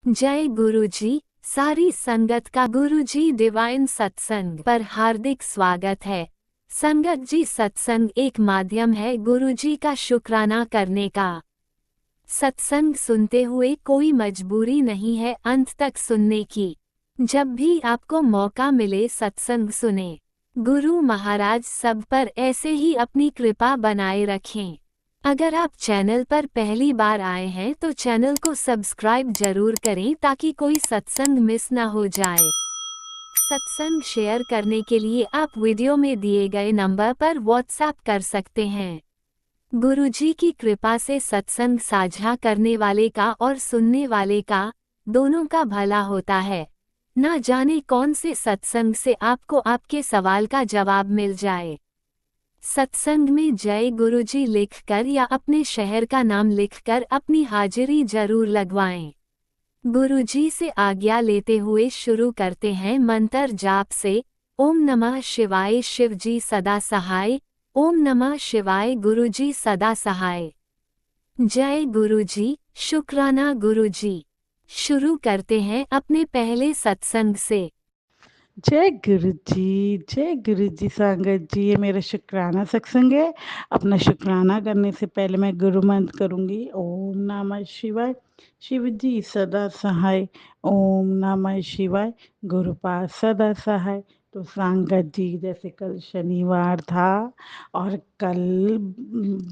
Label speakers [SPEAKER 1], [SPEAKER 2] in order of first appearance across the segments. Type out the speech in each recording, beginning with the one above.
[SPEAKER 1] जय गुरुजी। सारी संगत का गुरुजी डिवाइन सत्संग पर हार्दिक स्वागत है। संगत जी, सत्संग एक माध्यम है गुरुजी का शुक्राना करने का। सत्संग सुनते हुए कोई मजबूरी नहीं है अंत तक सुनने की। जब भी आपको मौका मिले सत्संग सुने। गुरु महाराज सब पर ऐसे ही अपनी कृपा बनाए रखें। अगर आप चैनल पर पहली बार आए हैं तो चैनल को सब्सक्राइब जरूर करें ताकि कोई सत्संग मिस ना हो जाए। सत्संग शेयर करने के लिए आप वीडियो में दिए गए नंबर पर व्हाट्सएप कर सकते हैं। गुरुजी की कृपा से सत्संग साझा करने वाले का और सुनने वाले का दोनों का भला होता है। ना जाने कौन से सत्संग से आपको आपके सवाल का जवाब मिल जाए। सत्संग में जय गुरुजी लिखकर या अपने शहर का नाम लिखकर अपनी हाजिरी जरूर लगवाएं। गुरुजी से आज्ञा लेते हुए शुरू करते हैं मंत्र जाप से। ओम नमः शिवाय, शिवजी सदा सहाय। ओम नमः शिवाय, गुरुजी सदा सहाय। जय गुरुजी, शुक्राना गुरुजी। शुरू करते हैं अपने पहले सत्संग से।
[SPEAKER 2] जय गुरु जी संगत जी। ये मेरा शुक्राना सत्संग है। अपना शुक्राना करने से पहले मैं गुरु मंत्र करूंगी। ओम नमः शिवाय, शिव जी सदा सहाय। ओम नमः शिवाय, गुरुपाद सदा सहाय। तो संगत जी, जैसे कल शनिवार था और कल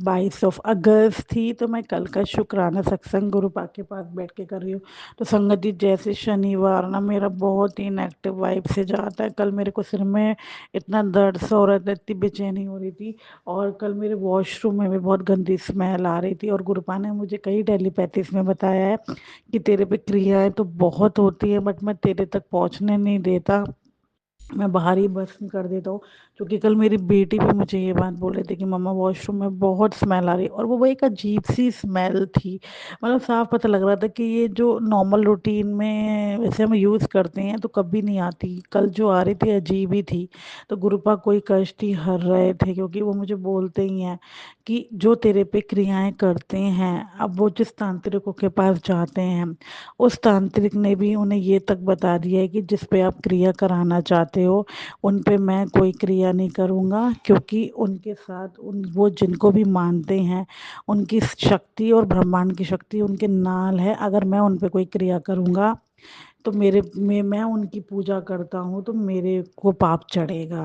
[SPEAKER 2] 22 थी, तो मैं कल का शुक्राना सत्संग गुरुपा के पास बैठ के कर रही हूँ। तो संगत जी, जैसे शनिवार ना मेरा बहुत ही नेगेटिव वाइब से जाता है। कल मेरे को सिर में इतना दर्द सा हो रहा था, इतनी बेचैनी हो रही थी, और कल मेरे वॉशरूम में भी बहुत गंदी स्मेल आ रही थी। और गुरुपा ने मुझे कई टेलीपैथीज में बताया है कि तेरे पे क्रियाएं तो बहुत होती है, बट मैं तेरे तक पहुंचने नहीं देता, मैं बाहर ही बस कर देता हूँ। क्योंकि कल मेरी बेटी भी मुझे ये बात बोल रही थी कि मम्मा वॉशरूम में बहुत स्मेल आ रही है, और वो एक अजीब सी स्मेल थी। मतलब साफ पता लग रहा था कि ये जो नॉर्मल रूटीन में वैसे हम यूज़ करते हैं तो कभी नहीं आती, कल जो आ रही थी अजीब ही थी। तो गुरुपा कोई कष्ट ही हर रहे थे, क्योंकि वो मुझे बोलते ही हैं कि जो तेरे पे क्रियाएं करते हैं, अब वो जिस तांत्रिकों के पास जाते हैं, उस तांत्रिक ने भी उन्हें ये तक बता दिया है कि जिस पे आप क्रिया कराना चाहते हो उन पे मैं कोई क्रिया नहीं करूँगा, क्योंकि उनके साथ वो जिनको भी मानते हैं उनकी शक्ति और ब्रह्मांड की शक्ति उनके नाल है। अगर मैं उन पे कोई क्रिया करूँगा तो मेरे में मैं उनकी पूजा करता हूँ तो मेरे को पाप चढ़ेगा।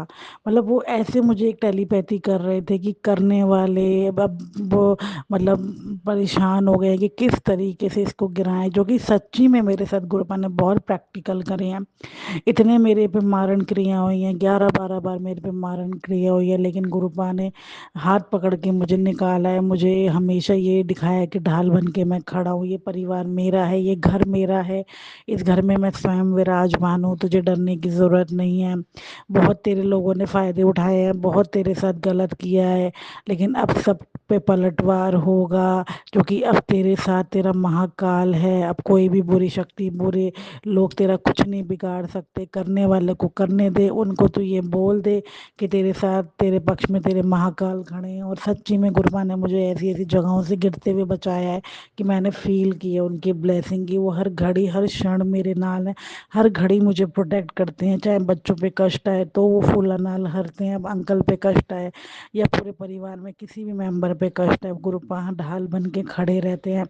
[SPEAKER 2] मतलब वो ऐसे मुझे एक टेलीपैथी कर रहे थे कि करने वाले अब वो मतलब परेशान हो गए कि किस तरीके से इसको गिराएं, जो कि सच्ची में मेरे साथ गुरुपा ने बहुत प्रैक्टिकल करे हैं। इतने मेरे पे मारण क्रिया हुई हैं, 11-12 बार मेरे पे मारण क्रिया हुई है, लेकिन गुरुपा ने हाथ पकड़ के मुझे निकाला है। मुझे हमेशा ये दिखाया है कि ढाल बन के मैं खड़ा हूँ, ये परिवार मेरा है, ये घर मेरा है, इस घर में मैं स्वयं विराजमान हूँ, तुझे डरने की ज़रूरत नहीं है। बहुत तेरे लोगों ने फ़ायदे उठाए हैं, बहुत तेरे साथ गलत किया है, लेकिन अब सब पे पलटवार होगा, क्योंकि अब तेरे साथ तेरा महाकाल है। अब कोई भी बुरी शक्ति, बुरे लोग तेरा कुछ नहीं बिगाड़ सकते। करने वाले को करने दे, उनको तो ये बोल दे कि तेरे साथ तेरे पक्ष में तेरे महाकाल खड़े हैं। और सच्ची में गुरुपा ने मुझे ऐसी ऐसी जगहों से गिरते हुए बचाया है कि मैंने फील की है उनकी ब्लेसिंग की। वो हर घड़ी हर क्षण मेरे नाल है, हर घड़ी मुझे प्रोटेक्ट करते हैं। चाहे बच्चों पे कष्ट आए तो वो फूला नाल हरते हैं, अब अंकल पे कष्ट आए या पूरे परिवार में किसी भी मेंबर पे कष्ट है, गुरुपा ढाल बन के खड़े रहते हैं।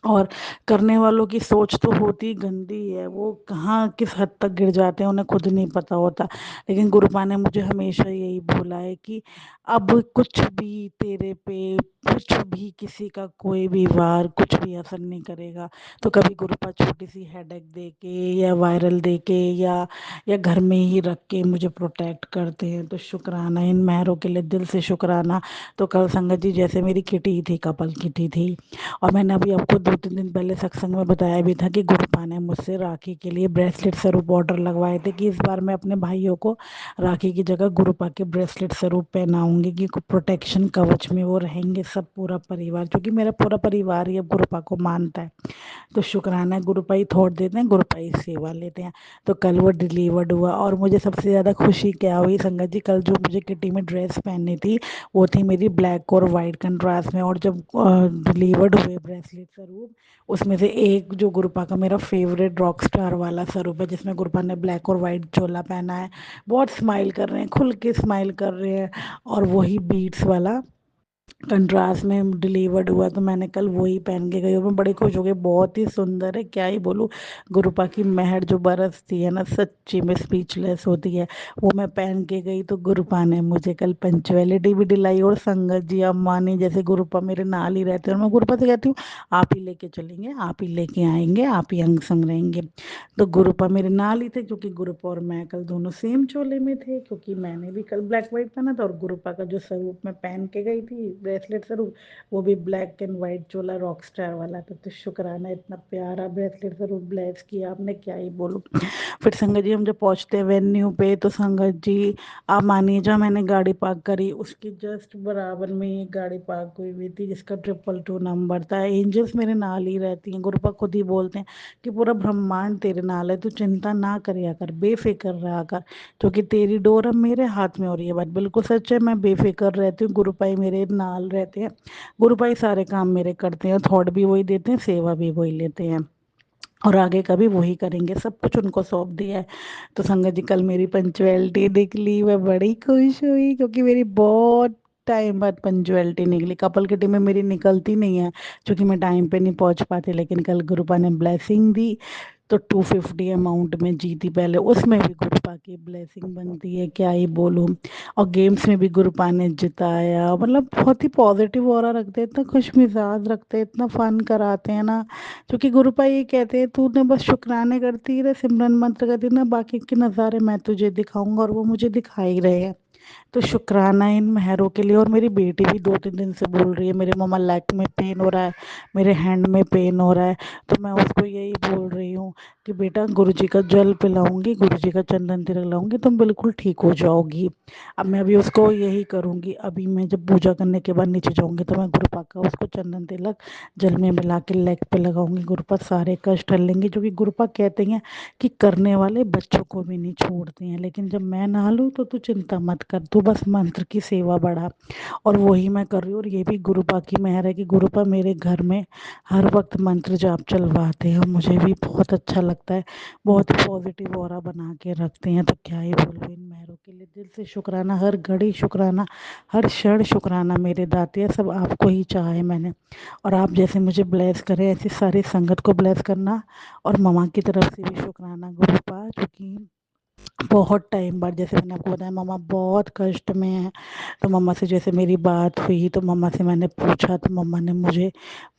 [SPEAKER 2] और करने वालों की सोच तो होती गंदी है, वो कहाँ किस हद तक गिर जाते हैं उन्हें खुद नहीं पता होता। लेकिन गुरुपा ने मुझे हमेशा यही बोला है कि अब कुछ भी तेरे पे, कुछ भी किसी का कोई भी वार कुछ भी असर नहीं करेगा। तो कभी गुरुपा छोटी सी हेडेक दे के या वायरल दे के या घर में ही रख के मुझे प्रोटेक्ट करते हैं। तो शुक्राना इन मेहरों के लिए, दिल से शुक्राना। तो कल संगत जी, जैसे मेरी किटी थी, कपल किटी थी, और मैंने अभी आपको 2-3 दिन पहले सत्संग में बताया भी था कि गुरुपा ने मुझसे राखी के लिए ब्रेसलेट स्वरूप ऑर्डर लगवाए थे कि इस बार मैं अपने भाइयों को राखी की जगह गुरुपा के ब्रेसलेट स्वरूप पहनाऊंगी, कि प्रोटेक्शन कवच में वो रहेंगे सब, पूरा परिवार, क्योंकि मेरा पूरा परिवार ही अब गुरुपा को मानता है। तो शुक्राना है, गुरुपाई थोड़ देते हैं, गुरुपाई सेवा लेते हैं। तो कल वो डिलीवर्ड हुआ, और मुझे सबसे ज़्यादा खुशी क्या हुई संगत जी, कल जो मुझे किटी में ड्रेस पहननी थी वो थी मेरी ब्लैक और वाइट कंट्रास्ट में, और जब डिलीवर्ड हुए ब्रेसलेट स्वरूप, उसमें से एक जो गुरुपा का मेरा फेवरेट रॉक स्टार वाला स्वरूप है, जिसमें गुरुपा ने ब्लैक और वाइट चोला पहना है, बहुत स्माइल कर रहे हैं, खुल के स्माइल कर रहे हैं, और वही बीट्स वाला कंट्रास्ट में डिलीवर्ड हुआ, तो मैंने कल वही पहन के गई और मैं बड़ी खुश हो गई। बहुत ही सुंदर है, क्या ही बोलूँ। गुरुपा की मेहर जो बरसती है ना, सच्ची में स्पीचलेस होती है। वो मैं पहन के गई तो गुरुपा ने मुझे कल पंचुअलिटी भी दिलाई, और संगत जी अम्मानी जैसे गुरुपा मेरे नाल ही रहते हैं, और मैं गुरुपा से कहती हूँ आप ही लेके चलेंगे, आप ही लेके आएंगे, आप ही अंग संग रहेंगे। तो गुरुपा मेरे नाल ही थे, क्योंकि गुरुपा और मैं कल दोनों सेम चोले में थे, क्योंकि मैंने भी कल ब्लैक वाइट पहना था, और गुरुपा का जो स्वरूप मैं पहन के गई थी ब्रेसलेट स्वरूप, वो भी black and white Chola rock star वाला था। तो शुक्राना, इतना प्यारा ब्रेसलेट स्वरूप ब्लेस किया आपने, क्या ही बोलूं। फिर संगत जी हम जब पहुंचते हैं वेन्यू पे, तो संगत जी आप मानिए, जहाँ मैंने गाड़ी पार्क करी उसके जस्ट बराबर में एक गाड़ी पार्क हुई हुई थी, जिसका 222 नंबर था। एंजल्स मेरे नाल ही रहती हैं, गुरुपा खुद ही बोलते हैं कि पूरा ब्रह्मांड तेरे नाल है, तू चिंता ना करिया कर, बेफिक्र रहा कर, क्योंकि तेरी डोर अब मेरे हाथ में हो रही है। बात बिल्कुल सच है, मैं बेफिक्र रहती हूँ, गुरुपाई मेरे नाल रहते हैं, गुरुपाई सारे काम मेरे करते हैं, थॉट भी वही देते हैं, सेवा भी वही लेते हैं, और आगे का भी वही करेंगे, सब कुछ उनको सौंप दिया है। तो संगत जी कल मेरी पंचुअलिटी निकली, मैं बड़ी खुश हुई, क्योंकि मेरी बहुत टाइम बाद पंचुअलिटी निकली। कपल किटी में मेरी निकलती नहीं है, क्योंकि मैं टाइम पे नहीं पहुंच पाती, लेकिन कल गुरुपा ने ब्लेसिंग दी, तो 250 अमाउंट में जीती पहले, उसमें भी गुरुपा की ब्लेसिंग बनती है, क्या ही बोलूँ। और गेम्स में भी गुरुपा ने जिताया, मतलब बहुत ही पॉजिटिव ऑरा रखते हैं, इतना खुश मिजाज रखते हैं, इतना फन कराते हैं ना। क्योंकि गुरुपा ये कहते हैं तूने बस शुक्राने करती रहे, सिमरन मंत्र करती ना, बाकी के नज़ारे मैं तुझे दिखाऊंगा, और वो मुझे दिखा ही रहे हैं। तो शुक्राना इन मेहरों के लिए। और मेरी बेटी भी 2-3 दिन से बोल रही है मेरे मम्मा लेग में पेन हो रहा है, मेरे हैंड में पेन हो रहा है। तो मैं उसको यही बोल रही हूँ कि बेटा गुरु जी का जल पिलाऊंगी, गुरु जी का चंदन तिलक लाऊंगी, तुम बिल्कुल ठीक हो जाओगी। अब मैं भी उसको यही करूंगी, अभी मैं जब पूजा करने के बाद नीचे जाऊंगी तो मैं गुरुपा का उसको चंदन तिलक जल में मिला के लेग पे लगाऊंगी, गुरुपा सारे कष्ट हल लेंगे। जो कि गुरुपा कहते हैं कि करने वाले बच्चों को भी नहीं छोड़ते हैं, लेकिन जब मैं ना लूँ तो तू चिंता मत कर, तू बस मंत्र की सेवा बढ़ा। और वही मैं कर रही हूँ, और ये भी गुरुपा की मेहर है कि गुरुपा मेरे घर में हर वक्त मंत्र जाप चलवाते हैं, और मुझे भी बहुत अच्छा लगता है, बहुत ही पॉजिटिव ऑरा बना के रखते हैं। तो क्या ही बोलूँ इन मेहरों के लिए, दिल से शुक्राना, हर घड़ी शुक्राना, हर क्षण शुक्राना मेरे दाते, सब आपको ही चाहा है मैंने, और आप जैसे मुझे ब्लेस करें ऐसी सारी संगत को ब्लेस करना। और ममा की तरफ से भी शुक्राना गुरुपा, क्योंकि बहुत टाइम बाद, जैसे मैंने आपको बताया मम्मा बहुत कष्ट में है, तो मम्मा से जैसे मेरी बात हुई, तो मम्मा से मैंने पूछा, तो मम्मा ने मुझे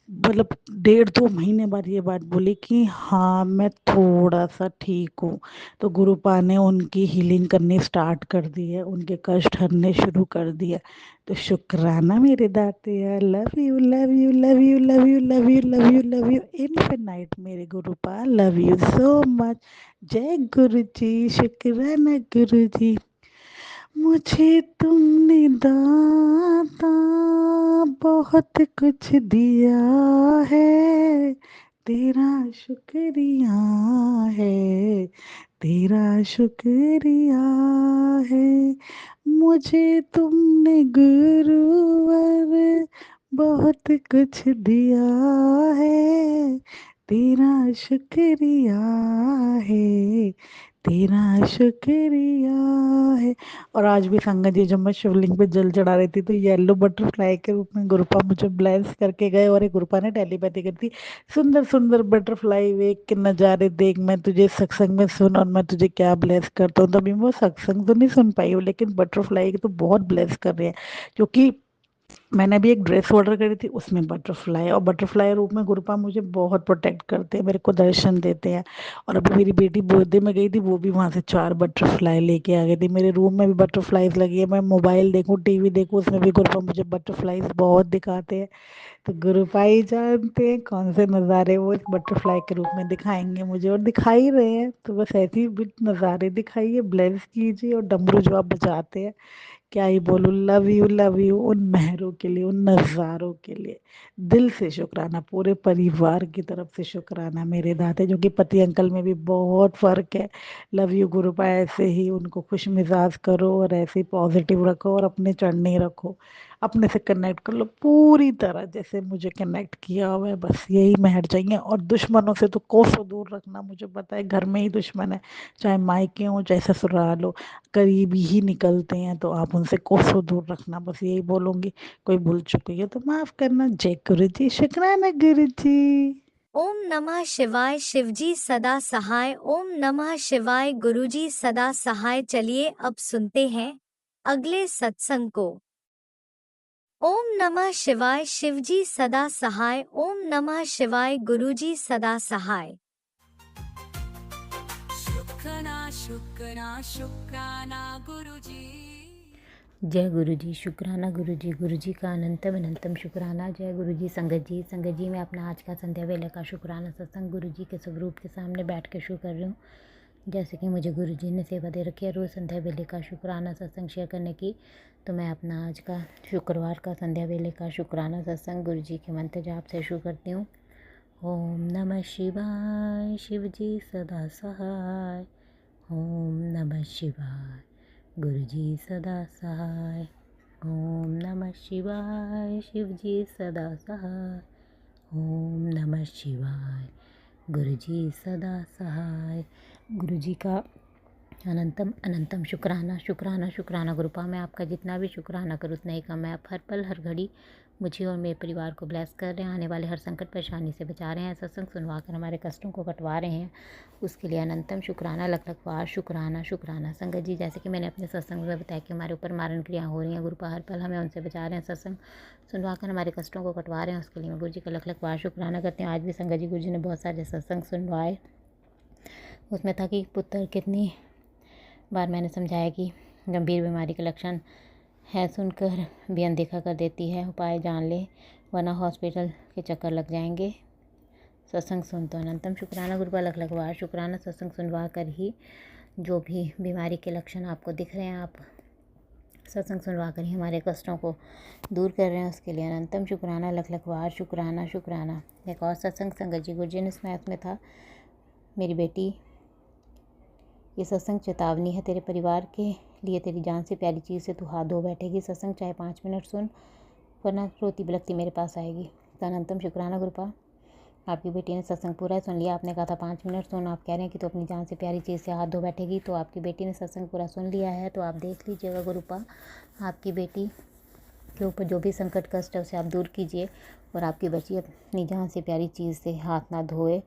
[SPEAKER 2] मतलब 1.5-2 महीने बाद ये बात बोली कि हाँ मैं थोड़ा सा ठीक हूँ। तो गुरुपा ने उनकी हीलिंग करनी स्टार्ट कर दी है, उनके कष्ट हरने शुरू कर दिया। तो शुक्राना मेरे दाते यार, love you love you love you love you love you love you love you infinite मेरे गुरुपा, लव यू सो मच। जय गुरु जी, शुक्राना गुरु जी, मुझे तुमने दाता बहुत कुछ दिया है, तेरा शुक्रिया है, तेरा शुक्रिया है। मुझे तुमने गुरुवर बहुत कुछ दिया है, तेरा शुक्रिया है, तेरा शुक्रिया है। और आज भी संगत जी जब मैं शिवलिंग पे जल चढ़ा रही थी, तो येलो बटरफ्लाई के रूप में गुरुपा मुझे ब्लेस करके गए, और एक गुरुपा ने टेलीपैथी कर दी, सुंदर सुंदर बटरफ्लाई देख के नज़ारे देख, मैं तुझे सत्संग में सुन, और मैं तुझे क्या ब्लेस करता हूँ। तभी मैं वो सत्संग तो नहीं सुन पाई हूँ, लेकिन बटरफ्लाई तो बहुत ब्लेस कर रहे हैं, क्योंकि मैंने अभी एक ड्रेस ऑर्डर करी थी, उसमें बटरफ्लाई, और बटरफ्लाई रूप में गुरुपा मुझे बहुत प्रोटेक्ट करते हैं, मेरे को दर्शन देते हैं। और अभी मेरी बेटी बर्थडे में गई थी, वो भी वहां से 4 बटरफ्लाई लेके आ गई थी, मेरे रूम में भी बटरफ्लाईज लगी है, मैं मोबाइल देखूं टीवी देखूं उसमें भी गुरुपा मुझे बटरफ्लाईज बहुत दिखाते हैं। तो गुरुपा ही जानते हैं कौन से नज़ारे वो इस बटरफ्लाई के रूप में दिखाएंगे मुझे, और दिखा ही रहे हैं। तो बस ऐसे ही भी नज़ारे दिखाइए, ब्लेस कीजिए, और डमरू जो आप बजाते हैं, क्या ही बोलूं, लव यू उन मेहरों के लिए, उन नज़ारों के लिए। दिल से शुक्राना, पूरे परिवार की तरफ से शुक्राना मेरे दाते, जो कि पति अंकल में भी बहुत फर्क है। लव यू गुरुपा, ऐसे ही उनको खुश मिजाज करो, और ऐसे ही पॉजिटिव रखो, और अपने चढ़ने रखो। अपने से कनेक्ट कर लो पूरी तरह, जैसे मुझे कनेक्ट किया हुआ है, बस यही में हट जाइए। और दुश्मनों से तो कोसों दूर रखना, मुझे पता है घर में ही दुश्मन है, चाहे मायके हो चाहे ससुराल हो, करीबी ही निकलते हैं, तो आप उनसे कोसों दूर रखना, बस यही बोलूंगी। कोई भूल चुकी है तो माफ करना। जय गुरु जी, शुक्राना गुरु जी।
[SPEAKER 3] ओम नमः शिवाय। शिवजी सदा सहाय। ओम नमः शिवाय। गुरुजी सदा सहाय। चलिए अब सुनते हैं अगले सत्संग को। ओम नमः शिवाय। शिवजी सदा सहाय। ओम नमः शिवाय। गुरुजी सदा सहाय।
[SPEAKER 4] शुक्राना शुक्राना शुक्राना गुरुजी।
[SPEAKER 5] जय गुरु जी, शुक्राना गुरु जी का अनंतम अनंतम शुक्राना। जय गुरु जी। संगत जी मैं अपना आज का संध्या वेले का शुक्राना सत्संग गुरु जी के स्वरूप के सामने बैठ कर शुरू कर रही हूँ। जैसे कि मुझे गुरु जी ने सेवा दे रखी है रोज़ संध्या वेले का शुक्राना सत्संग शेयर करने की, तो मैं अपना आज का शुक्रवार का संध्या वेले का शुक्राना सत्संग गुरु जी के मंत्र जाप से शुरू करती हूँ। ओम नमः शिवाय। शिव जी सदा सहाय। ओम नमः शिवाय। गुरु जी सदा सहाय। ओम नमः शिवाय। शिव जी सदा सहाय। ओम नमः शिवाय। गुरु जी सदा सहाय। गुरु जी का अनंतम अनंतम शुक्राना शुक्राना शुक्राना। गुरुपा मैं आपका जितना भी शुक्राना करूँ उतना ही कम है। आप हर पल हर घड़ी मुझे और मेरे परिवार को ब्लेस कर रहे हैं, आने वाले हर संकट परेशानी से बचा रहे हैं, सत्संग सुनवा कर हमारे कष्टों को कटवा रहे हैं, उसके लिए अनंतम शुक्राना लख लख बार शुक्राना शुक्राना। संगत जी, जैसे कि मैंने अपने सत्संग में बताया कि हमारे ऊपर मारण क्रियाएँ हो रही हैं, गुरुपा हर पल हमें उनसे बचा रहे हैं, सत्संग सुनवा कर हमारे कष्टों को कटवा रहे हैं, उसके लिए मैं गुरु जी का लख लख बार शुक्राना करती हूँ। आज भी संगत जी गुरु जी ने बहुत सारे सत्संग सुनवाए। उसमें था कि पुत्र कितनी बार मैंने समझाया कि गंभीर बीमारी के लक्षण है सुनकर भी अनदेखा कर देती है, उपाय जान ले वरना हॉस्पिटल के चक्कर लग जाएंगे। सत्संग सुन तो अनंतम शुक्राना। गुरुपा लख लख बार शुक्राना। सत्संग सुनवा कर ही जो भी बीमारी के लक्षण आपको दिख रहे हैं, आप सत्संग सुनवा कर ही हमारे कष्टों को दूर कर रहे हैं, उसके लिए अनंतम शुक्राना लख लख बार शुक्राना शुक्राना। एक और सत्संग संगत जी गुरु जी ने स्मैथ में था, मेरी बेटी ये सत्संग चेतावनी है तेरे परिवार के लिए, तेरी जान से प्यारी चीज़ से तू हाथ धो बैठेगी, सत्संग चाहे 5 मिनट सुन वरना रोती बिलखती मेरे पास आएगी। तो अनंतम शुक्राना गुरुपा, आपकी बेटी ने सत्संग पूरा सुन लिया। आपने कहा था 5 मिनट सुन, आप कह रहे हैं कि तो अपनी जान से प्यारी चीज़ से हाथ धो बैठेगी, तो आपकी बेटी ने सत्संग पूरा सुन लिया है। तो आप देख लीजिएगा गुरुपा, आपकी बेटी के ऊपर जो भी संकट कष्ट है उसे आप दूर कीजिए और आपकी बच्ची अपनी जान से प्यारी चीज़ से हाथ ना धोए।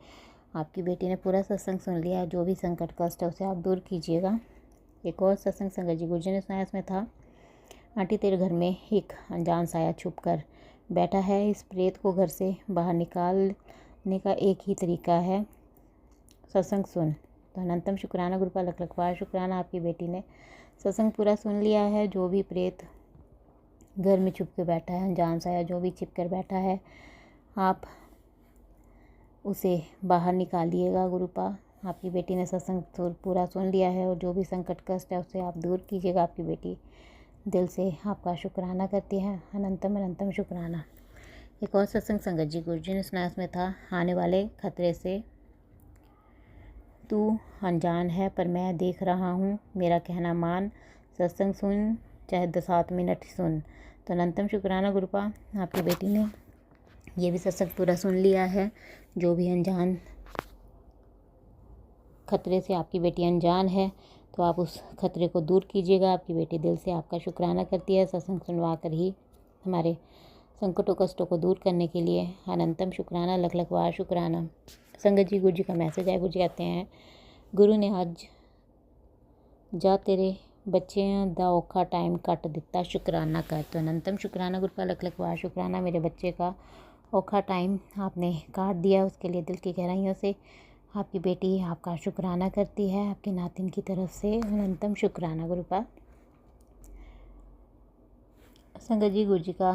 [SPEAKER 5] आपकी बेटी ने पूरा सत्संग सुन लिया है, जो भी संकट कष्ट है उसे आप दूर कीजिएगा। एक और सत्संग संगत जी गुरु जी ने सुनाया, इसमें था आंटी तेरे घर में एक अनजान साया छुप कर बैठा है, इस प्रेत को घर से बाहर निकालने का एक ही तरीका है, सत्संग सुन। तो अनंतम शुक्राना गुरुपा लख लख बार शुक्राना। आपकी बेटी ने सत्संग पूरा सुन लिया है। जो भी प्रेत घर में छुप के बैठा है, अनजान साया जो भी छिप कर बैठा है, आप उसे बाहर निकालिएगा गुरुपा। आपकी बेटी ने सत्संग पूरा सुन लिया है और जो भी संकट कष्ट है उसे आप दूर कीजिएगा। आपकी बेटी दिल से आपका शुक्राना करती है, अनंतम अनंतम शुक्राना। एक और सत्संग संगत जी गुरु जी ने सुनाया, उसमें था आने वाले खतरे से तू अनजान है पर मैं देख रहा हूँ, मेरा कहना मान, सत्संग सुन चाहे 7 मिनट सुन। तो अनंतम शुक्राना गुरुपा, आपकी बेटी ने ये भी सत्संग पूरा सुन लिया है। जो भी अनजान खतरे से आपकी बेटी अनजान है तो आप उस खतरे को दूर कीजिएगा। आपकी बेटी दिल से आपका शुक्राना करती है, सत्संग सुनवा कर ही हमारे संकटों कष्टों को दूर करने के लिए अनंतम शुक्राना लख लख बार शुक्राना। संगत जी गुरु जी का मैसेज है, गुरु जी कहते हैं गुरु ने आज जा तेरे ਬੱਚਿਆਂ ਦਾ औखा टाइम कट दिता शुक्राना कर। तो अनंतम शुक्राना गुरुपा लख लख बार शुक्राना। मेरे बच्चे का औखा टाइम आपने काट दिया, उसके लिए दिल की गहराइयों से आपकी बेटी आपका शुक्राना करती है, आपके नातिन की तरफ से अनंतम शुक्राना गुरुपा। संगत जी गुरु जी का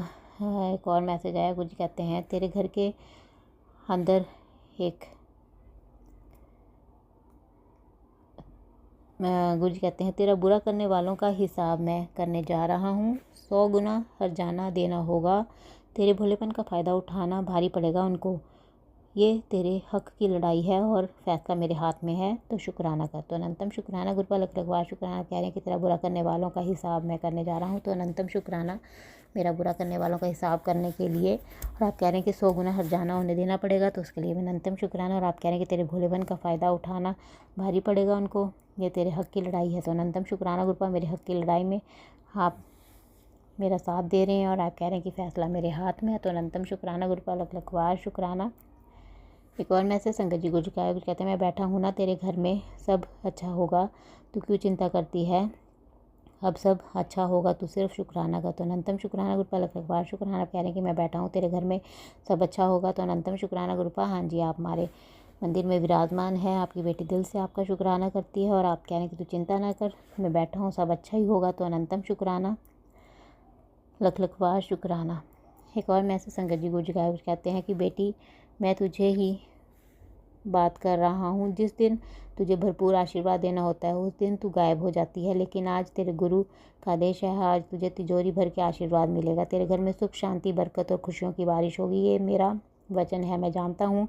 [SPEAKER 5] एक और मैसेज आया, गुरु जी कहते हैं तेरे घर के अंदर एक गुरु जी कहते हैं तेरा बुरा करने वालों का हिसाब मैं करने जा रहा हूँ, 100 गुना हर्जाना देना होगा, तेरे भोलेपन का फ़ायदा उठाना भारी पड़ेगा उनको, ये तेरे हक की लड़ाई है और फैसला मेरे हाथ में है, तो शुक्राना कर। तो अनंतम शुक्राना गुरुपा लख लख बार शुक्राना। कह रहे हैं कि तेरा बुरा करने वालों का हिसाब मैं करने जा रहा हूँ, तो अनंतम शुक्राना मेरा बुरा करने वालों का हिसाब करने के लिए। और आप कह रहे हैं कि 100 गुना हर्जाना उन्हें देना पड़ेगा, तो उसके लिए भी अनंतम शुक्राना। और आप कह रहे हैं कि तेरे भोलेपन का फ़ायदा उठाना भारी पड़ेगा उनको, ये तेरे हक़ की लड़ाई है, तो अनंतम शुक्राना गुरुपा। मेरे हक़ की लड़ाई में आप मेरा साथ दे रहे हैं और आप कह रहे हैं कि फ़ैसला मेरे हाथ में है, तो अनंतम शुक्राना गुरुपा। लख लख बार शुक्राना। एक और मैसेज संगत जी गुरु का कहते हैं, मैं बैठा हूँ ना तेरे घर में, सब अच्छा होगा, तू क्यों चिंता करती है, अब सब अच्छा होगा, तू सिर्फ शुक्राना कर, तो अनंतम शुक्राना गुरुपा। लख लख बार शुक्राना। कह रहे हैं कि मैं बैठा हूँ तेरे घर में, सब अच्छा होगा, तो अनंतम शुक्राना गुरुपा। हाँ जी, आप हमारे मंदिर में विराजमान है, आपकी बेटी दिल से आपका शुक्राना करती है और आप कह रहे हैं कि तू चिंता ना कर, मैं बैठा हूँ, सब अच्छा ही होगा, तो अनंतम शुक्राना। लख लख बार शुक्राना। एक और मैसेज संगत जी गुरु कहते हैं कि बेटी मैं तुझे ही बात कर रहा हूँ, जिस दिन तुझे भरपूर आशीर्वाद देना होता है उस दिन तू गायब हो जाती है, लेकिन आज तेरे गुरु का आदेश है, आज तुझे तिजोरी भर के आशीर्वाद मिलेगा, तेरे घर में सुख शांति बरकत और खुशियों की बारिश होगी, ये मेरा वचन है। मैं जानता हूँ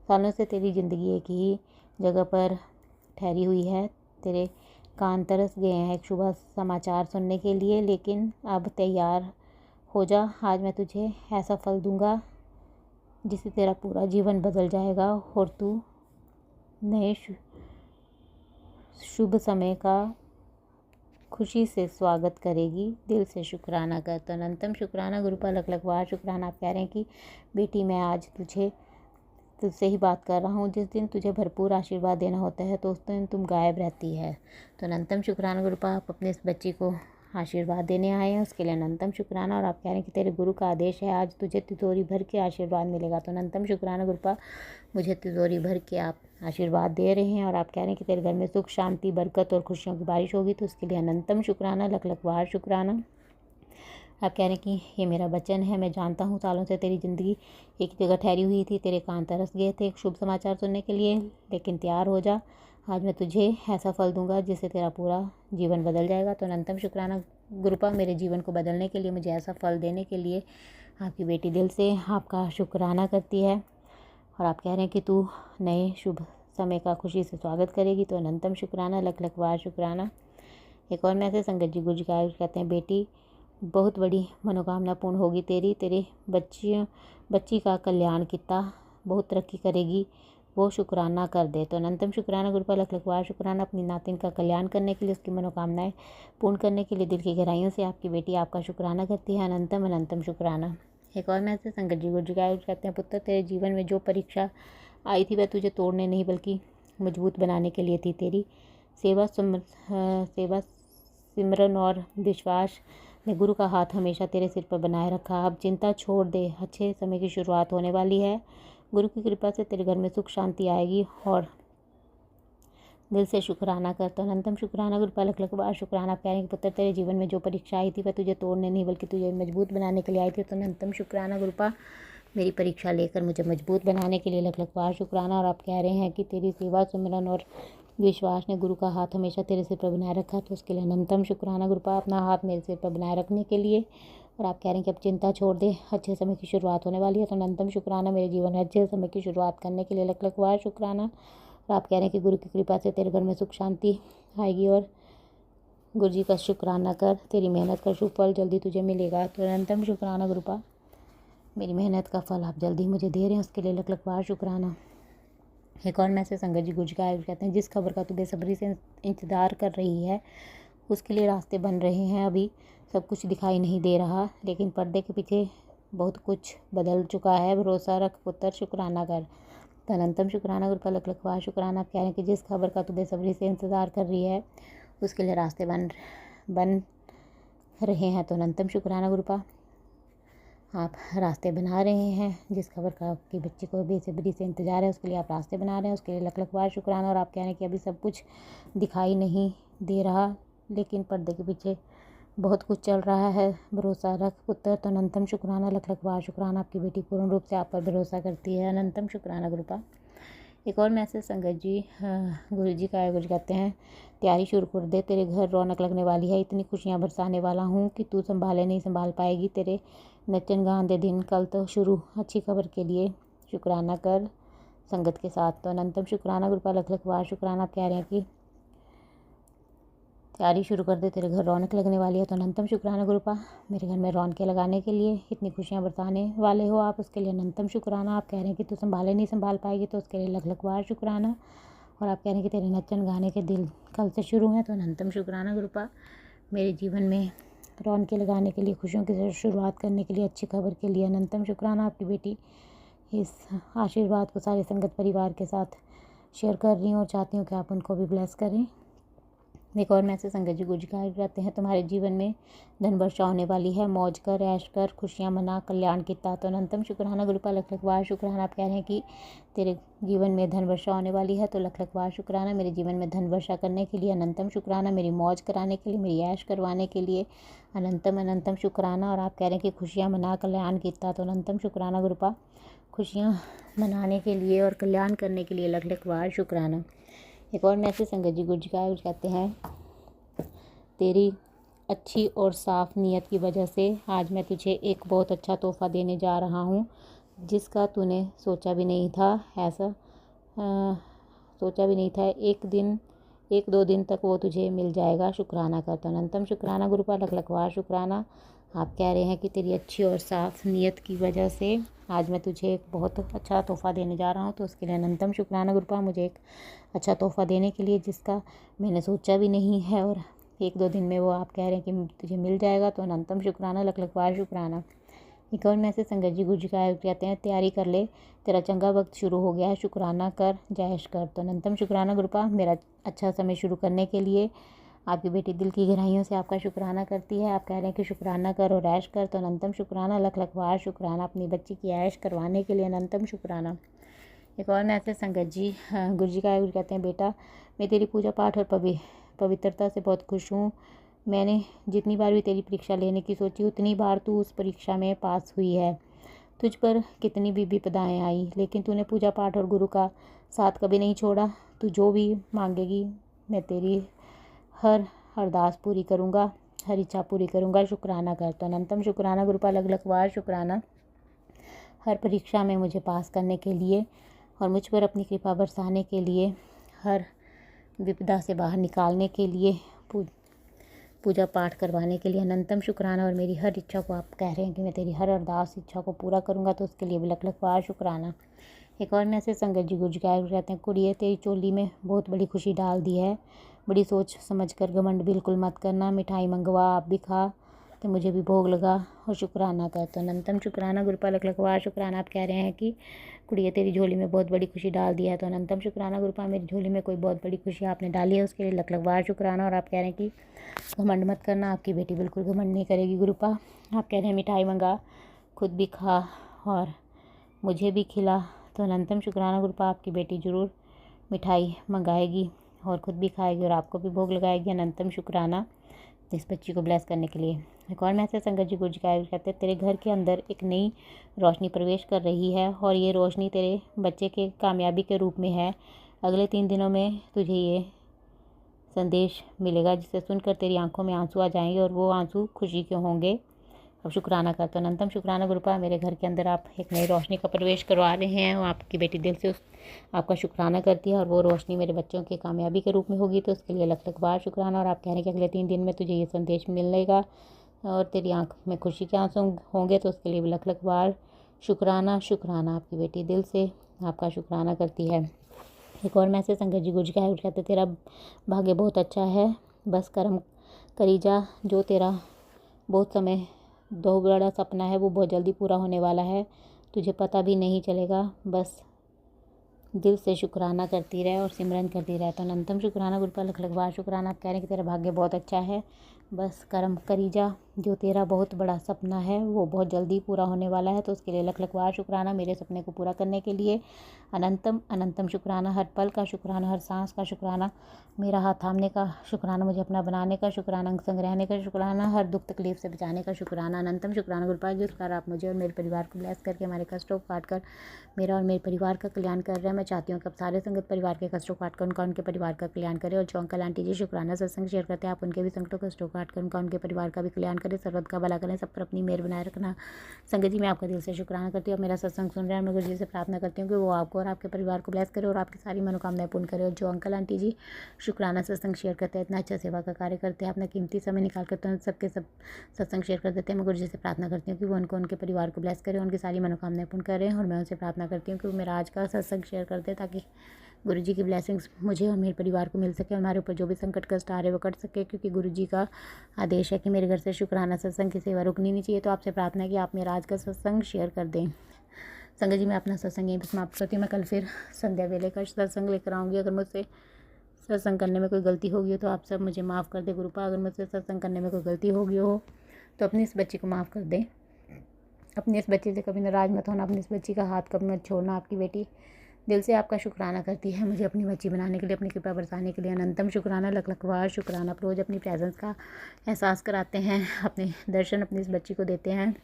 [SPEAKER 5] सालों से तेरी ज़िंदगी एक ही जगह पर ठहरी हुई है, तेरे कान तरस गए हैं एक शुभ समाचार सुनने के लिए, लेकिन अब तैयार हो जा, आज मैं तुझे ऐसा फल दूंगा जिससे तेरा पूरा जीवन बदल जाएगा और तू नए शुभ समय का खुशी से स्वागत करेगी, दिल से शुक्राना कर, तो अनंतम शुक्राना गुरुपा। लख लख बार शुक्राना। आप कह रहे हैं कि बेटी मैं आज तुझसे ही बात कर रहा हूँ, जिस दिन तुझे भरपूर आशीर्वाद देना होता है तो उस दिन तुम गायब रहती है, तो अनंतम शुक्राना गुरुपा। आप अपने इस बच्ची को आशीर्वाद देने आए हैं, उसके लिए अनंतम शुक्राना। और आप कह रहे हैं कि तेरे गुरु का आदेश है, आज तुझे तिजोरी भर के आशीर्वाद मिलेगा, तो अनंतम शुक्राना गुरुपा। मुझे तिजोरी भर के आप आशीर्वाद दे रहे हैं और आप कह रहे हैं कि तेरे घर में सुख शांति बरकत और खुशियों की बारिश होगी, तो उसके लिए अनंतम शुक्राना। लख लख बार शुक्राना। आप कह रहे हैं कि ये मेरा वचन है, मैं जानता हूँ सालों से तेरी ज़िंदगी एक जगह ठहरी हुई थी, तेरे कान तरस गए थे एक शुभ समाचार सुनने के लिए, लेकिन तैयार हो जा, आज मैं तुझे ऐसा फल दूंगा जिससे तेरा पूरा जीवन बदल जाएगा, तो अनंतम शुक्राना गुरुपा। मेरे जीवन को बदलने के लिए, मुझे ऐसा फल देने के लिए आपकी बेटी दिल से आपका शुक्राना करती है और आप कह रहे हैं कि तू नए शुभ समय का खुशी से स्वागत करेगी, तो अनंतम शुक्राना। लख लख बार शुक्राना। एक और मैसेज संगत जी गुरु कहते हैं, बेटी बहुत बड़ी मनोकामना पूर्ण होगी तेरी, तेरे बच्ची का कल्याण किता बहुत तरक्की करेगी, वो शुक्राना कर दे, तो अनंतम शुक्राना गुरुपा। लख लख बार शुक्राना। अपनी नातिन का कल्याण करने के लिए, उसकी मनोकामनाएं पूर्ण करने के लिए दिल की गहराइयों से आपकी बेटी आपका शुक्राना करती है, अनंतम अनंतम शुक्राना। एक और मैसेज संगत जी गुरु कहते हैं, पुत्र तेरे जीवन में जो परीक्षा आई थी वह तुझे तोड़ने नहीं बल्कि मजबूत बनाने के लिए थी, तेरी सेवा सिमरन और विश्वास ने गुरु का हाथ हमेशा तेरे सिर पर बनाए रखा, अब चिंता छोड़ दे, अच्छे समय की शुरुआत होने वाली है, गुरु की कृपा से तेरे घर में सुख शांति आएगी और दिल से शुक्राना कर, तो अनंतम शुक्राना गुरुपा। लख लख बार शुक्राना। कह रहे हैं कि पुत्र तेरे जीवन में जो परीक्षा आई थी वह तुझे तोड़ने नहीं बल्कि तुझे मजबूत बनाने के लिए आई थी, तो अनंतम शुक्राना गुरुपा। मेरी परीक्षा लेकर मुझे मजबूत बनाने के लिए लख लख बार शुक्राना। और आप कह रहे हैं कि तेरी सेवा सिमरन और विश्वास ने गुरु का हाथ हमेशा तेरे सिर पर बनाए रखा, तो उसके लिए अनंतम शुक्राना गुरुपा, अपना हाथ मेरे सिर पर बनाए रखने के लिए। और आप कह रहे हैं कि अब चिंता छोड़ दे, अच्छे समय की शुरुआत होने वाली है, तो अनंतम शुक्राना। मेरे जीवन में अच्छे समय की शुरुआत करने के लिए लख लख बार शुक्राना। और आप कह रहे हैं कि गुरु की कृपा से तेरे घर में सुख शांति आएगी और गुरु जी का शुक्राना कर, तेरी मेहनत का शुभ फल जल्दी तुझे मिलेगा, तो अनंतम शुक्राना गुरुपा। मेरी मेहनत का फल आप जल्दी मुझे दे रहे हैं, उसके लिए लख लख बार शुक्राना। एक और मैसेज संगत जी गुरु कहते हैं, जिस खबर का तू बेसब्री से इंतज़ार कर रही है उसके लिए रास्ते बन रहे हैं, अभी सब कुछ दिखाई नहीं दे रहा लेकिन पर्दे के पीछे बहुत कुछ बदल चुका है, भरोसा रख पुत्र, शुक्राना कर, तो अनंतम शुक्राना गुरुपा। लख लख बार शुक्राना। आप कह रहे हैं कि जिस खबर का तू बेसब्री से इंतज़ार कर रही है उसके लिए रास्ते बन रहे हैं, तो अनंतम शुक्राना गुरुपा। आप रास्ते बना रहे हैं, जिस खबर का आपकी बच्ची को बेसब्री से इंतज़ार है उसके लिए आप रास्ते बना रहे हैं, उसके लिए लख लख बार शुक्राना। और आप कह रहे हैं कि अभी सब कुछ दिखाई नहीं दे रहा लेकिन पर्दे के पीछे बहुत कुछ चल रहा है, भरोसा रख पुत्र, तो अनंतम शुक्राना। लख लख बार शुक्राना। आपकी बेटी पूर्ण रूप से आप पर भरोसा करती है, अनंतम शुक्राना गुरुपा। एक और मैसेज संगत जी गुरु जी कहते हैं, तैयारी शुरू कर दे, तेरे घर रौनक लगने वाली है, इतनी खुशियाँ बरसाने वाला हूँ कि तू संभाले नहीं संभाल पाएगी, तेरे नचन गान दे दिन कल तो शुरू, अच्छी खबर के लिए शुक्राना कर संगत के साथ, तो अनंतम शुक्राना गुरुपा। लख लख बार शुक्राना। आप कह रहे हैं कि तैयारी शुरू कर दे, तेरे घर रौनक लगने वाली है। तो अनंतम शुक्राना गुरुपा, मेरे घर में रौनकें लगाने के लिए, इतनी खुशियाँ बरसाने वाले हो आप, उसके लिए अनंतम शुक्राना। आप कह रहे हैं कि तू संभाले नहीं संभाल पाएगी, तो उसके लिए लख लख बार शुक्राना। और आप कह रहे हैं कि तेरे नचन गाने के दिन कल से शुरू हैं, तो अनंतम शुक्राना गुरुपा। मेरे जीवन में रौनकें लगाने के लिए, खुशियों की शुरुआत करने के लिए, अच्छी खबर के लिए अनंतम शुक्राना। आपकी बेटी इस आशीर्वाद को सारे संगत परिवार के साथ शेयर कर रही हूँ और चाहती हूँ कि आप उनको भी ब्लेस करें। एक और मैसेज संगत जी गुरु जी का रहते हैं, तुम्हारे जीवन में धन वर्षा होने वाली है, मौज कर, ऐश कर, खुशियाँ मना, कल्याण किता। तो अनंतम शुक्राना गुरुपा, लख लख बार शुक्राना। आप कह रहे हैं कि तेरे जीवन में धन वर्षा होने वाली है, तो लख लख बार शुक्राना। मेरे जीवन में धन वर्षा करने के लिए अनंतम शुक्राना, मेरी मौज कराने के लिए, मेरी ऐश करवाने के लिए अनंतम अनंतम शुक्राना। और आप कह रहे हैं कि खुशियाँ मना, कल्याण किता। तो अनंतम शुक्राना गुरुपा, खुशियाँ मनाने के लिए और कल्याण करने के लिए लख लख बार शुक्राना। एक और मैसेज संगत जी गुरु जी का कहते हैं, तेरी अच्छी और साफ़ नीयत की वजह से आज मैं तुझे एक बहुत अच्छा तोहफ़ा देने जा रहा हूँ, जिसका तूने सोचा भी नहीं था। सोचा भी नहीं था। एक दो दिन तक वो तुझे मिल जाएगा। शुक्राना कर। तो अनंतम शुक्राना गुरुपा, लख लख बार शुक्राना। आप कह रहे हैं कि तेरी अच्छी और साफ़ नीयत की वजह से आज मैं तुझे एक बहुत अच्छा तोहफ़ा देने जा रहा हूँ, तो उसके लिए अनंतम शुक्राना गुरुपा, मुझे एक अच्छा तोहफ़ा देने के लिए जिसका मैंने सोचा भी नहीं है, और एक दो दिन में वो आप कह रहे हैं कि तुझे मिल जाएगा। तो अनंतम शुक्राना, लख लख बार शुक्राना। एक और मैसेज संगत जी गुरु जी का कहते हैं, तैयारी कर ले, तेरा चंगा वक्त शुरू हो गया है, शुक्राना कर, जयश कर। तो अनंतम शुक्राना गुरुपा, मेरा अच्छा समय शुरू करने के लिए आपकी बेटी दिल की गहराइयों से आपका शुक्राना करती है। आप कह रहे हैं कि शुक्राना कर और ऐश कर। तो अनंतम शुक्राना, लख लख बार शुक्राना। अपनी बच्ची की ऐश करवाने के लिए अनंतम शुक्राना। एक और मैसेज संगत जी गुरु जी का कहते हैं, बेटा मैं तेरी पूजा पाठ और पवित्रता से बहुत खुश हूँ। मैंने जितनी बार भी तेरी परीक्षा लेने की सोची, उतनी बार तू उस परीक्षा में पास हुई है। तुझ पर कितनी भी विपदाएँ आई, लेकिन तूने पूजा पाठ और गुरु का साथ कभी नहीं छोड़ा। तू जो भी मांगेगी मैं तेरी हर अरदास पूरी करूँगा, हर इच्छा पूरी करूँगा। शुक्राना कर। तो अनंतम शुक्राना गुरुपा, लख लख बार शुक्राना। हर परीक्षा में मुझे पास करने के लिए और मुझ पर अपनी कृपा बरसाने के लिए, हर विपदा से बाहर निकालने के लिए, पूजा पाठ करवाने के लिए अनंतम शुक्राना। और मेरी हर इच्छा को आप कह रहे हैं कि मैं तेरी हर अरदास इच्छा को पूरा करूँगा, तो उसके लिए भी लख लख बार शुक्राना। एक और मैसेज संगत जी गुरु जी कहते हैं, कुड़िए तेरी चोली में बहुत बड़ी खुशी डाल दी है, बड़ी सोच समझ कर घमंड बिल्कुल मत करना। मिठाई मंगवा, आप भी खा, तो मुझे भी भोग लगा और शुक्राना कर। तो अनंतम शुक्राना गुरुपा, लख लख बार शुक्राना। आप कह रहे हैं कि कुड़िए तेरी झोली में बहुत बड़ी खुशी डाल दी है, तो अनंतम शुक्राना गुरुपा, मेरी झोली में कोई बहुत बड़ी खुशी आपने डाली है, उसके लिए लख लख बार शुक्राना। और आप कह रहे हैं कि घमंड मत करना, आपकी बेटी बिल्कुल घमंड नहीं करेगी गुरुपा। आप कह रहे हैं मिठाई मंगा, खुद भी खा और मुझे भी खिला। तो अनंतम शुक्राना गुरुपा, आपकी बेटी ज़रूर मिठाई मंगाएगी और ख़ुद भी खाएगी और आपको भी भोग लगाएगी। अनंतम शुक्राना इस बच्ची को ब्लेस करने के लिए। एक और मैसेज संगत जी गुरु जी कहते हैं, तेरे घर के अंदर एक नई रोशनी प्रवेश कर रही है और ये रोशनी तेरे बच्चे के कामयाबी के रूप में है। अगले 3 दिनों में तुझे ये संदेश मिलेगा, जिसे सुनकर तेरी आंखों में आंसू आ जाएंगे और वो आंसू खुशी के होंगे। अब शुक्राना कर। तो अनंतम शुक्राना गुरुपा, मेरे घर के अंदर आप एक नई रोशनी का प्रवेश करवा रहे हैं और आपकी बेटी दिल से आपका शुक्राना करती है और वो रोशनी मेरे बच्चों की कामयाबी के रूप में होगी, तो उसके लिए लख लख बार शुक्राना। और आप कह रहे हैं कि अगले 3 दिन में तुझे ये संदेश मिलेगा और तेरी आंख में खुशी के आंसू होंगे, तो उसके लिए भी लख लख बार शुक्राना। शुक्राना, आपकी बेटी दिल से आपका शुक्राना करती है। एक और मैसेज संगत जी गुरु जी कहते, तेरा भाग्य बहुत अच्छा है, बस कर्म करी जा। जो तेरा बहुत समय दो बड़ा सपना है वो बहुत जल्दी पूरा होने वाला है, तुझे पता भी नहीं चलेगा। बस दिल से शुक्राना करती रहे और सिमरन करती रहे। तो अनंतम शुक्राना गुरुपा, लख लख बार शुक्राना। आप कह रहे हैं कि तेरा भाग्य बहुत अच्छा है, बस कर्म करी जा। जो तेरा बहुत बड़ा सपना है वो बहुत जल्दी पूरा होने वाला है, तो उसके लिए लख लख बार शुक्राना। मेरे सपने को पूरा करने के लिए अनंतम अनंतम शुक्राना। हर पल का शुक्राना, हर सांस का शुक्राना, मेरा हाथ थामने का शुक्राना, मुझे अपना बनाने का शुक्राना, अंग संग रहने का शुक्राना, हर दुख तकलीफ से बचाने का शुक्राना। अनंतम शुक्राना गुरुपा, जिस प्रकार आप मुझे और मेरे परिवार को ब्लेस करके हमारे कष्टों को काट कर मेरा और मेरे परिवार का कल्याण कर रहे हैं। मैं चाहती हूँ कि आप सारे संगत परिवार के कष्टों काट कर उनका उनके परिवार का कल्याण करें। और जो अंकल आंटी जी शुक्राना सत्संग शेयर करते हैं, आप उनके भी संकटों कष्टों काट कर उनका उनके परिवार का भी कल्याण करें, सर्वत का भला करें, सब पर अपनी मेहर बनाए रखना। संगत जी मैं आपका दिल से शुक्राना करती हूँ। मेरा सत्संग सुन रहे हैं, मैं गुरु जी से प्रार्थना करती हूँ कि वो आपको और आपके परिवार को ब्लेस करे और आपकी सारी मनोकामनाएं पूर्ण करे। और जो अंकल आंटी जी शुक्राना सत्संग शेयर करते हैं, इतना अच्छा सेवा का कार्य करते हैं, अपना कीमती समय निकाल कर तुरंत सबके सब सत्संग शेयर कर देते हैं, मैं गुरु जी से प्रार्थना करती हूँ कि वो उनको उनके परिवार को ब्लेस करे, उनकी सारी मनोकामनाएं पूर्ण करें। और मैं उनसे प्रार्थना करती हूँ कि वो मेरा आज का सत्संग शेयर कर दे, ताकि गुरु जी की ब्लेसिंग्स मुझे और मेरे परिवार को मिल सके, हमारे ऊपर जो भी संकट कष्ट आ रहे वो कट सके, क्योंकि गुरु जी का आदेश है कि मेरे घर से शुक्राना सत्संग की सेवा रुकनी नहीं चाहिए। तो आपसे प्रार्थना है कि आप मेरा आज का सत्संग शेयर कर दें। संगत जी मैं अपना सत्संग यहीं पर समाप्त करती हूँ। मैं कल फिर संध्या वेले का सत्संग लेकर आऊँगी। अगर मुझसे सत्संग करने में कोई गलती होगी हो तो आप सब मुझे माफ़ कर दे गुरुपा। अगर मुझसे सत्संग करने में कोई गलती होगी हो तो अपनी इस बच्ची को माफ़ कर दें। अपनी इस बच्ची से कभी नाराज़ मत होना, अपनी इस बच्ची का हाथ कभी मत छोड़ना। आपकी बेटी दिल से आपका शुक्राना करती है, मुझे अपनी बच्ची बनाने के लिए, अपनी कृपा बरसाने के लिए अनंतम शुक्राना, लख लख बार शुक्राना। रोज़ अपनी प्रेजेंस का एहसास कराते हैं, अपने दर्शन अपनी इस बच्ची को देते हैं,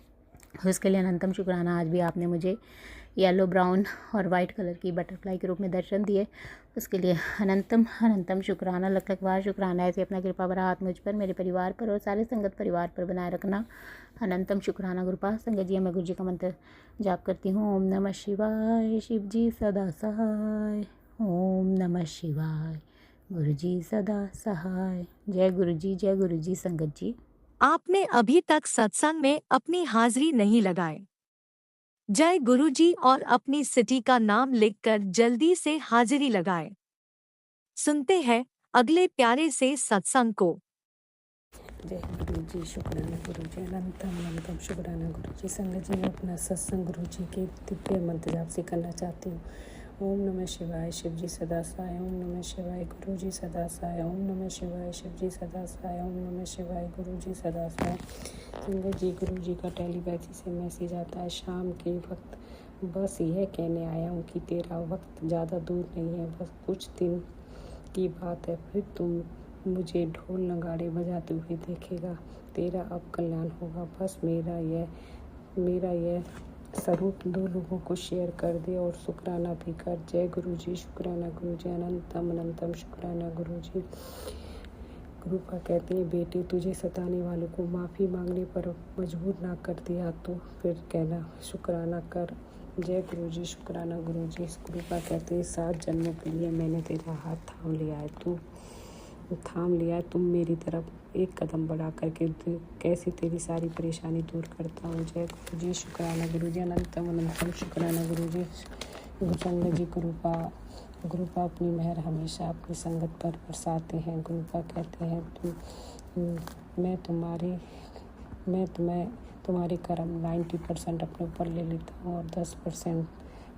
[SPEAKER 5] उसके लिए अनंतम शुक्राना। आज भी आपने मुझे येलो ब्राउन और वाइट कलर की बटरफ्लाई के रूप में दर्शन दिए, उसके लिए अनंतम अनंतम शुक्राना, लख लख बार शुक्राना। ऐसे अपना कृपा भरा हाथ मुझ पर, मेरे परिवार पर और सारे संगत परिवार पर बनाए रखना, अनंतम शुक्राना गुरुपा। संगत जी मैं गुरु जी का मंत्र जाप करती हूँ। ओम नमः शिवाय, शिव जी सदा सहाय। ओम नमः शिवाय, गुरु जी सदा सहाय। जय गुरु जी, जय गुरु जी। संगत जी
[SPEAKER 3] आपने अभी तक सत्संग में अपनी हाजिरी नहीं लगाए। जय गुरु जी और अपनी सिटी का नाम लिखकर जल्दी से हाजिरी लगाए। सुनते हैं अगले प्यारे से सत्संग को।
[SPEAKER 6] जय गुरु जी, शुक्राना गुरु जी, अनंतम अनंतम शुक्राना गुरु जी। संगत जी मैं अपना सत्संग गुरु जी के दिव्य मंत्र जाप से करना चाहती हूँ। ओम नमः शिवाय, शिव जी सदा सहाय। ओम नमः शिवाय, गुरु जी सदा सहाय। ओम नमः शिवाय, शिव जी सदा सहाय। ओम नमः शिवाय, गुरु जी सदा सहाय। संगत जी गुरु जी का टेलीपैथी से मैसेज आता है शाम के वक्त। बस यह कहने आया हूँ कि तेरा वक्त ज़्यादा दूर नहीं है, बस कुछ दिन की बात है, फिर तुम मुझे ढोल नगाड़े बजाते हुए देखेगा। तेरा अब कल्याण होगा। बस मेरा यह स्वरूप दो लोगों को शेयर कर दे और शुक्राना भी कर। जय गुरु जी, शुक्राना गुरु जी, अनंतम अनंतम शुक्राना गुरु जी। गुरुपा कहते हैं बेटे तुझे सताने वालों को माफ़ी मांगने पर मजबूर ना कर दिया तो फिर कहना शुक्राना कर। जय गुरु जी, शुक्राना गुरु जी। गुरुपा कहते हैं 7 जन्मों के लिए मैंने तेरा हाथ थाम लिया है, तुम मेरी तरफ एक कदम बढ़ा करके कैसे तेरी सारी परेशानी दूर करता हूँ। जय गुरु जी, शुक्राना गुरु जी, अनंतम अनंतम शुक्राना गुरु जी। संगत जी गुरुपा अपनी मेहर हमेशा अपनी संगत पर बरसाते हैं। गुरुपा कहते हैं मैं तुम्हारे कर्म 90% अपने ऊपर ले लेता हूँ और 10%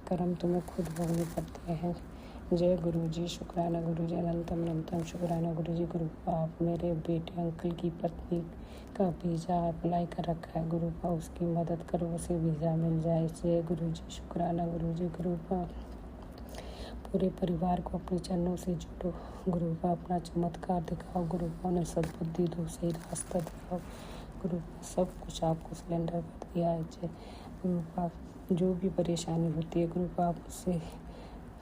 [SPEAKER 6] कर्म तुम्हें खुद भोगने पड़ते हैं। जय गुरु जी, शुक्राना गुरु जी, अनंतम अनंतम शुक्राना गुरु जी। गुरुपा आप मेरे बेटे अंकल की पत्नी का वीज़ा अप्लाई कर रखा है। गुरुपा उसकी मदद करो, उसे वीज़ा मिल जाए। जय गुरु जी, शुक्राना गुरु जी। गुरुपा पूरे परिवार को अपने चरणों से जोड़ो। गुरुपा अपना चमत्कार दिखाओ। गुरुपा उन्हें सद्बुद्धि दो, सही रास्ता दिखाओ। गुरुपा सब कुछ आपको सिलेंडर कर दिया है। जय गुरुपा जो भी परेशानी होती है गुरुपा आप उससे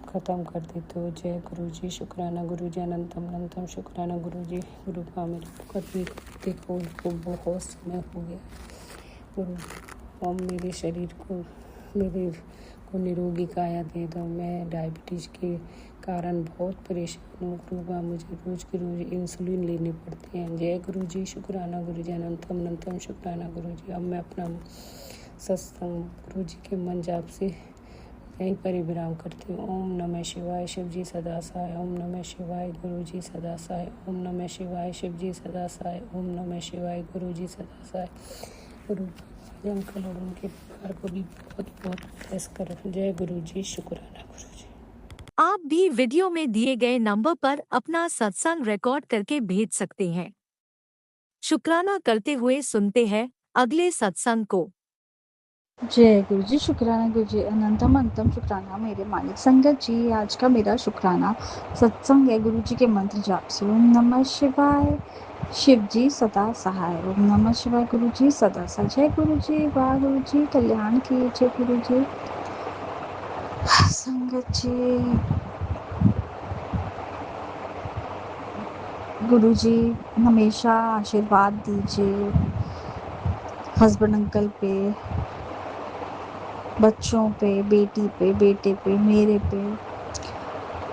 [SPEAKER 6] ख़त्म कर देते हो। जय गुरु जी, शुक्राना गुरु जी, अनंतम अनंतम शुक्राना गुरु जी। गुरुपा मेरी पत्नी को देखो, उनको बहुत समय हो गया। गुरु मेरे शरीर को निरोगी काया दे दो। मैं डायबिटीज़ के कारण बहुत परेशान हूँ। गुरुपा मुझे रोज़ के रोज़ इंसुलिन लेने पड़ते हैं। जय गुरु जी, शुक्राना गुरु जी, अनंतम अनंतम शुक्राना गुरु जी। अब मैं अपना सत्संग गुरु जी के मन जाप से यहीं पर ही विराम करती हूँ। ओम नमः शिवाय, शिव जी सदा सहाय। ओम नमः शिवाय, गुरु जी सदा सहाय। ओम नमः शिवाय, शिव जी सदा सहाय। ओम नमः शिवाय, गुरु जी सदा सहाय। गुरु अंकल और उनके परिवार को भी बहुत बहुत ब्लेस करो। जय गुरु जी, शुक्राना गुरु जी।
[SPEAKER 3] आप भी वीडियो में दिए गए नंबर पर अपना सत्संग रिकॉर्ड करके भेज सकते हैं। शुक्राना करते हुए सुनते हैं अगले सत्संग को।
[SPEAKER 7] जय गुरु जी, शुक्राना गुरु जी, अनंतम अनंतम शुक्राना मेरे मालिक। संगत जी आज का मेरा शुक्राना सत्संग है गुरु जी के मंत्र जाप से। ओम नमः शिवाय, शिव जी सदा सहाय। ओम नमः शिवाय, गुरु जी सदा सहाय। जय गुरु जी, वाह गुरु जी, कल्याण कीजिए गुरु जी। संगत जी गुरु जी हमेशा आशीर्वाद दीजिए, हस्बैंड अंकल पे, बच्चों पे, बेटी पे, बेटे पे, मेरे पे।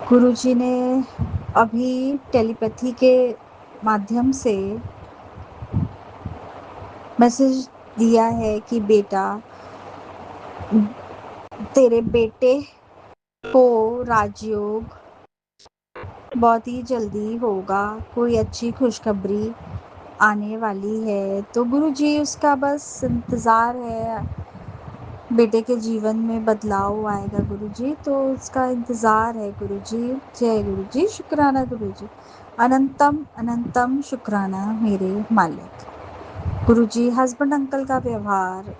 [SPEAKER 7] गुरुजी ने अभी टेलीपैथी के माध्यम से मैसेज दिया है कि बेटा, तेरे बेटे को राजयोग बहुत ही जल्दी होगा, कोई अच्छी खुशखबरी आने वाली है। तो गुरुजी उसका बस इंतज़ार है, बेटे के जीवन में बदलाव आएगा गुरुजी, तो उसका इंतज़ार है गुरुजी। जय गुरुजी, शुक्राना गुरुजी, अनंतम अनंतम शुक्राना मेरे मालिक। गुरुजी हस्बैंड अंकल का व्यवहार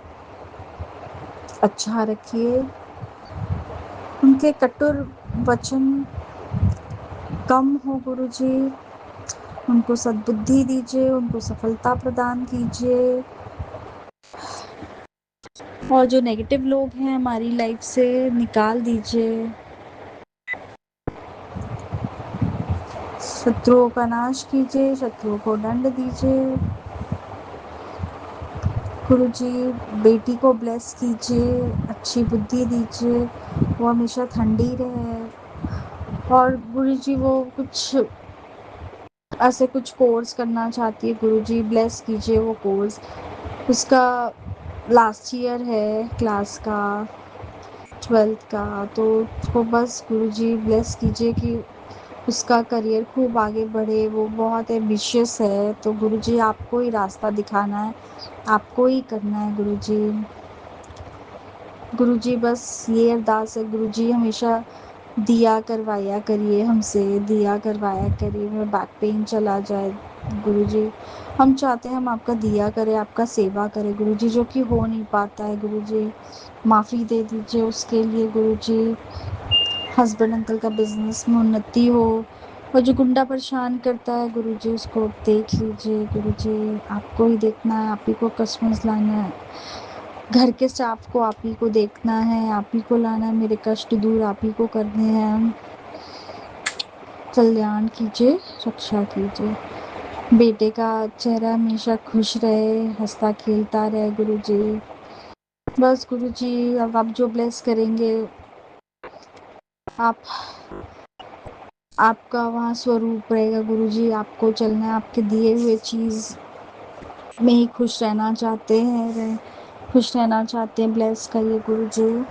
[SPEAKER 7] अच्छा रखिए, उनके कटुर वचन कम हो गुरुजी, उनको सद्बुद्धि दीजिए, उनको सफलता प्रदान कीजिए, और जो नेगेटिव लोग हैं हमारी लाइफ से निकाल दीजिए, शत्रुओं का नाश कीजिए, शत्रुओं को दंड दीजिए। गुरुजी बेटी को ब्लेस कीजिए, अच्छी बुद्धि दीजिए, वो हमेशा ठंडी रहे, और गुरुजी वो कुछ ऐसे कुछ कोर्स करना चाहती है, गुरुजी ब्लेस कीजिए वो कोर्स, उसका लास्ट ईयर है क्लास का 12th का, तो उसको बस गुरुजी ब्लेस कीजिए कि उसका करियर खूब आगे बढ़े। वो बहुत एम्बिशियस है, तो गुरुजी आपको ही रास्ता दिखाना है, आपको ही करना है गुरुजी। गुरुजी बस ये अरदास है गुरुजी, हमेशा दिया करवाया करिए हमसे, दिया करवाया करिए, मेरा बैक पेन चला जाए गुरुजी। हम चाहते हैं हम आपका दिया करें, आपका सेवा करें गुरुजी, जो कि हो नहीं पाता है गुरुजी, माफ़ी दे दीजिए उसके लिए गुरुजी। हस्बैंड अंकल का बिजनेस में उन्नति हो, और जो गुंडा परेशान करता है गुरुजी उसको देख लीजिए गुरुजी, आपको ही देखना है, आप ही को कस्टमर्स लाना है, घर के स्टाफ को आप ही को देखना है, आप ही को लाना है, मेरे कष्ट दूर आप ही को करने हैं। कल्याण कीजिए, रक्षा कीजिए, बेटे का चेहरा हमेशा खुश रहे, हंसता खेलता रहे गुरुजी। बस गुरुजी अब आप जो ब्लेस करेंगे, आप आपका वहाँ स्वरूप रहेगा गुरुजी, आपको चलना है, आपके दिए हुए चीज़ में ही खुश रहना चाहते हैं, खुश रहना चाहते हैं। ब्लेस करिए गुरुजी,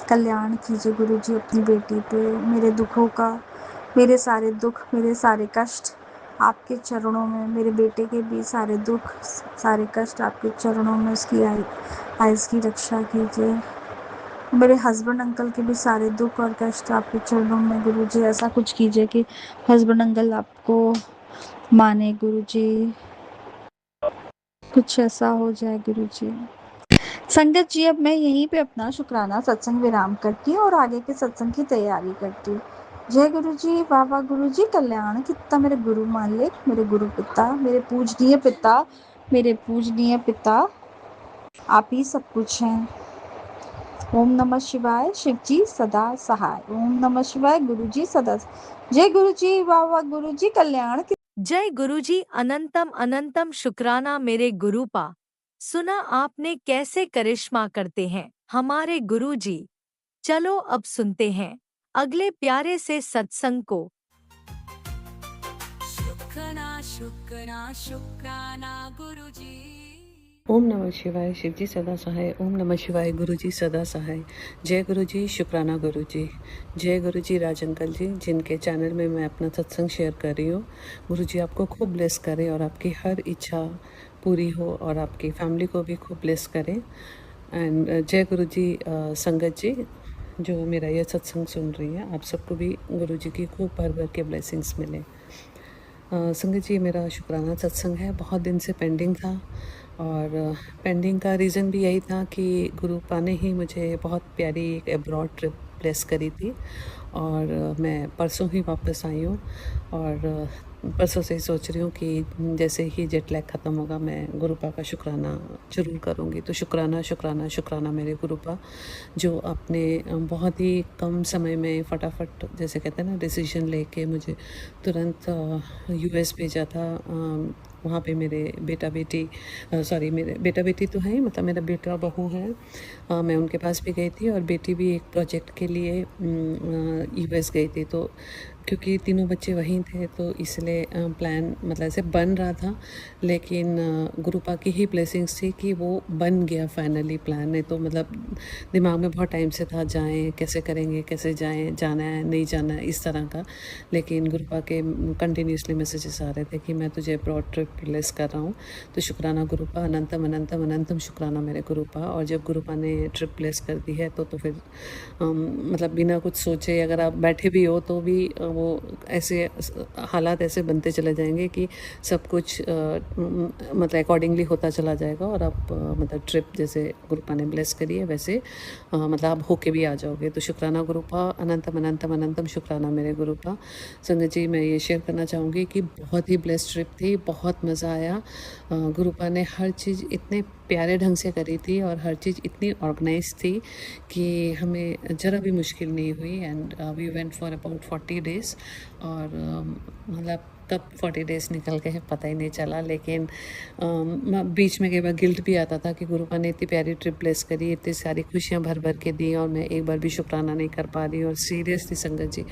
[SPEAKER 7] कल्याण कीजिए गुरुजी अपनी बेटी पे, मेरे दुखों का, मेरे सारे दुख, मेरे सारे कष्ट आपके चरणों में, मेरे बेटे के भी सारे दुख, सारे कष्ट आपके चरणों में, उसकी आयुष की रक्षा कीजिए। मेरे हस्बैंड अंकल के भी सारे दुख और कष्ट आपके चरणों में गुरुजी, ऐसा कुछ कीजिए कि हस्बैंड अंकल आपको माने गुरुजी, कुछ ऐसा हो जाए गुरुजी। संगत जी अब मैं यहीं पे अपना शुक्राना सत्संग विराम करती हूँ और आगे के सत्संग की तैयारी करती हूँ। जय गुरु जी, बाबा गुरु जी, कल्याण कितना मेरे गुरु मालिक, मेरे गुरु पिता, मेरे पूजनीय पिता, मेरे पूजनीय पिता, आप ही सब कुछ हैं। ओम नमः शिवाय, शिव जी सदा सहाय। ओम नमः शिवाय, गुरु जी सदा। जय गुरु जी, बाबा गुरु जी, कल्याण।
[SPEAKER 3] जय गुरुजी, अनंतम अनंतम शुक्राना मेरे गुरुपा। सुना आपने कैसे करिश्मा करते हैं हमारे गुरुजी। चलो अब सुनते हैं अगले प्यारे से सत्संग को।
[SPEAKER 4] शुक्राना शुक्राना शुक्राना गुरुजी।
[SPEAKER 8] ओम नमः शिवाय, शिवजी सदा सहाय। ओम नमः शिवाय, गुरुजी सदा सहाय। जय गुरुजी, शुक्राना गुरुजी। जय गुरुजी राज अंकल जी, जिनके चैनल में मैं अपना सत्संग शेयर कर रही हूँ। गुरुजी आपको खूब ब्लेस करें और आपकी हर इच्छा पूरी हो और आपकी फैमिली को भी खूब ब्लेस करें। एंड जय गुरुजी संगत जी, जो मेरा ये सत्संग सुन रही है, आप सबको भी गुरुजी की खूब भर भर के ब्लेसिंग्स मिले। संगत जी, मेरा शुक्राना सत्संग है, बहुत दिन से पेंडिंग था, और पेंडिंग का रीज़न भी यही था कि गुरुपा ने ही मुझे बहुत प्यारी एक अब्रॉड ट्रिप ब्लेस करी थी, और मैं परसों ही वापस आई हूँ, और परसों से ही सोच रही हूँ कि जैसे ही जेट लैग ख़त्म होगा मैं गुरुपा का शुक्राना ज़रूर करूँगी। तो शुक्राना शुक्राना शुक्राना मेरे गुरुपा, जो आपने बहुत ही कम समय में फटाफट, जैसे कहते हैं ना, डिसीजन लेके मुझे तुरंत US भेजा था वहाँ पे मेरे बेटा बेटी सॉरी मेरे बेटा बेटी तो हैं, मतलब मेरा बेटा बहू है, मैं उनके पास भी गई थी और बेटी भी एक प्रोजेक्ट के लिए यूएस गई थी। तो क्योंकि तीनों बच्चे वहीं थे तो इसलिए प्लान मतलब ऐसे बन रहा था, लेकिन गुरुपा की ही ब्लेसिंग्स थी कि वो बन गया फाइनली प्लान। नहीं तो मतलब दिमाग में बहुत टाइम से था जाएं कैसे करेंगे, कैसे जाएं, जाना है नहीं जाना है, इस तरह का। लेकिन गुरुपा के कंटिन्यूसली मैसेजेस आ रहे थे कि मैं तुझे ब्रॉड ट्रिप प्लेस कर रहा हूँ। तो शुक्राना गुरुपा, अनंतम अनंतम अनंतम शुक्राना मेरे गुरुपा। और जब गुरुपा ने ट्रिप प्लेस कर दी है तो फिर मतलब बिना कुछ सोचे अगर आप बैठे भी हो तो भी वो ऐसे हालात ऐसे बनते चले जाएंगे कि सब कुछ मतलब अकॉर्डिंगली होता चला जाएगा और आप मतलब ट्रिप जैसे गुरुपा ने ब्लेस करी है वैसे मतलब आप होके भी आ जाओगे। तो शुक्राना गुरुपा, अनंतम अनंतम अनंतम शुक्राना मेरे गुरुपा। संगत जी, मैं ये शेयर करना चाहूँगी कि बहुत ही ब्लेस्ड ट्रिप थी, बहुत मज़ा आया। गुरुपा ने हर चीज़ इतने प्यारे ढंग से करी थी और हर चीज़ इतनी ऑर्गेनाइज थी कि हमें ज़रा भी मुश्किल नहीं हुई। And we went for about 40 days और मतलब कब 40 डेज़ निकल गए पता ही नहीं चला। लेकिन बीच में कई बार गिल्ट भी आता था कि गुरुपा ने इतनी प्यारी ट्रिप प्लेस करी, इतनी सारी खुशियाँ भर भर के दी और मैं एक बार भी शुक्राना नहीं कर पा रही। और सीरियसली संगत जी,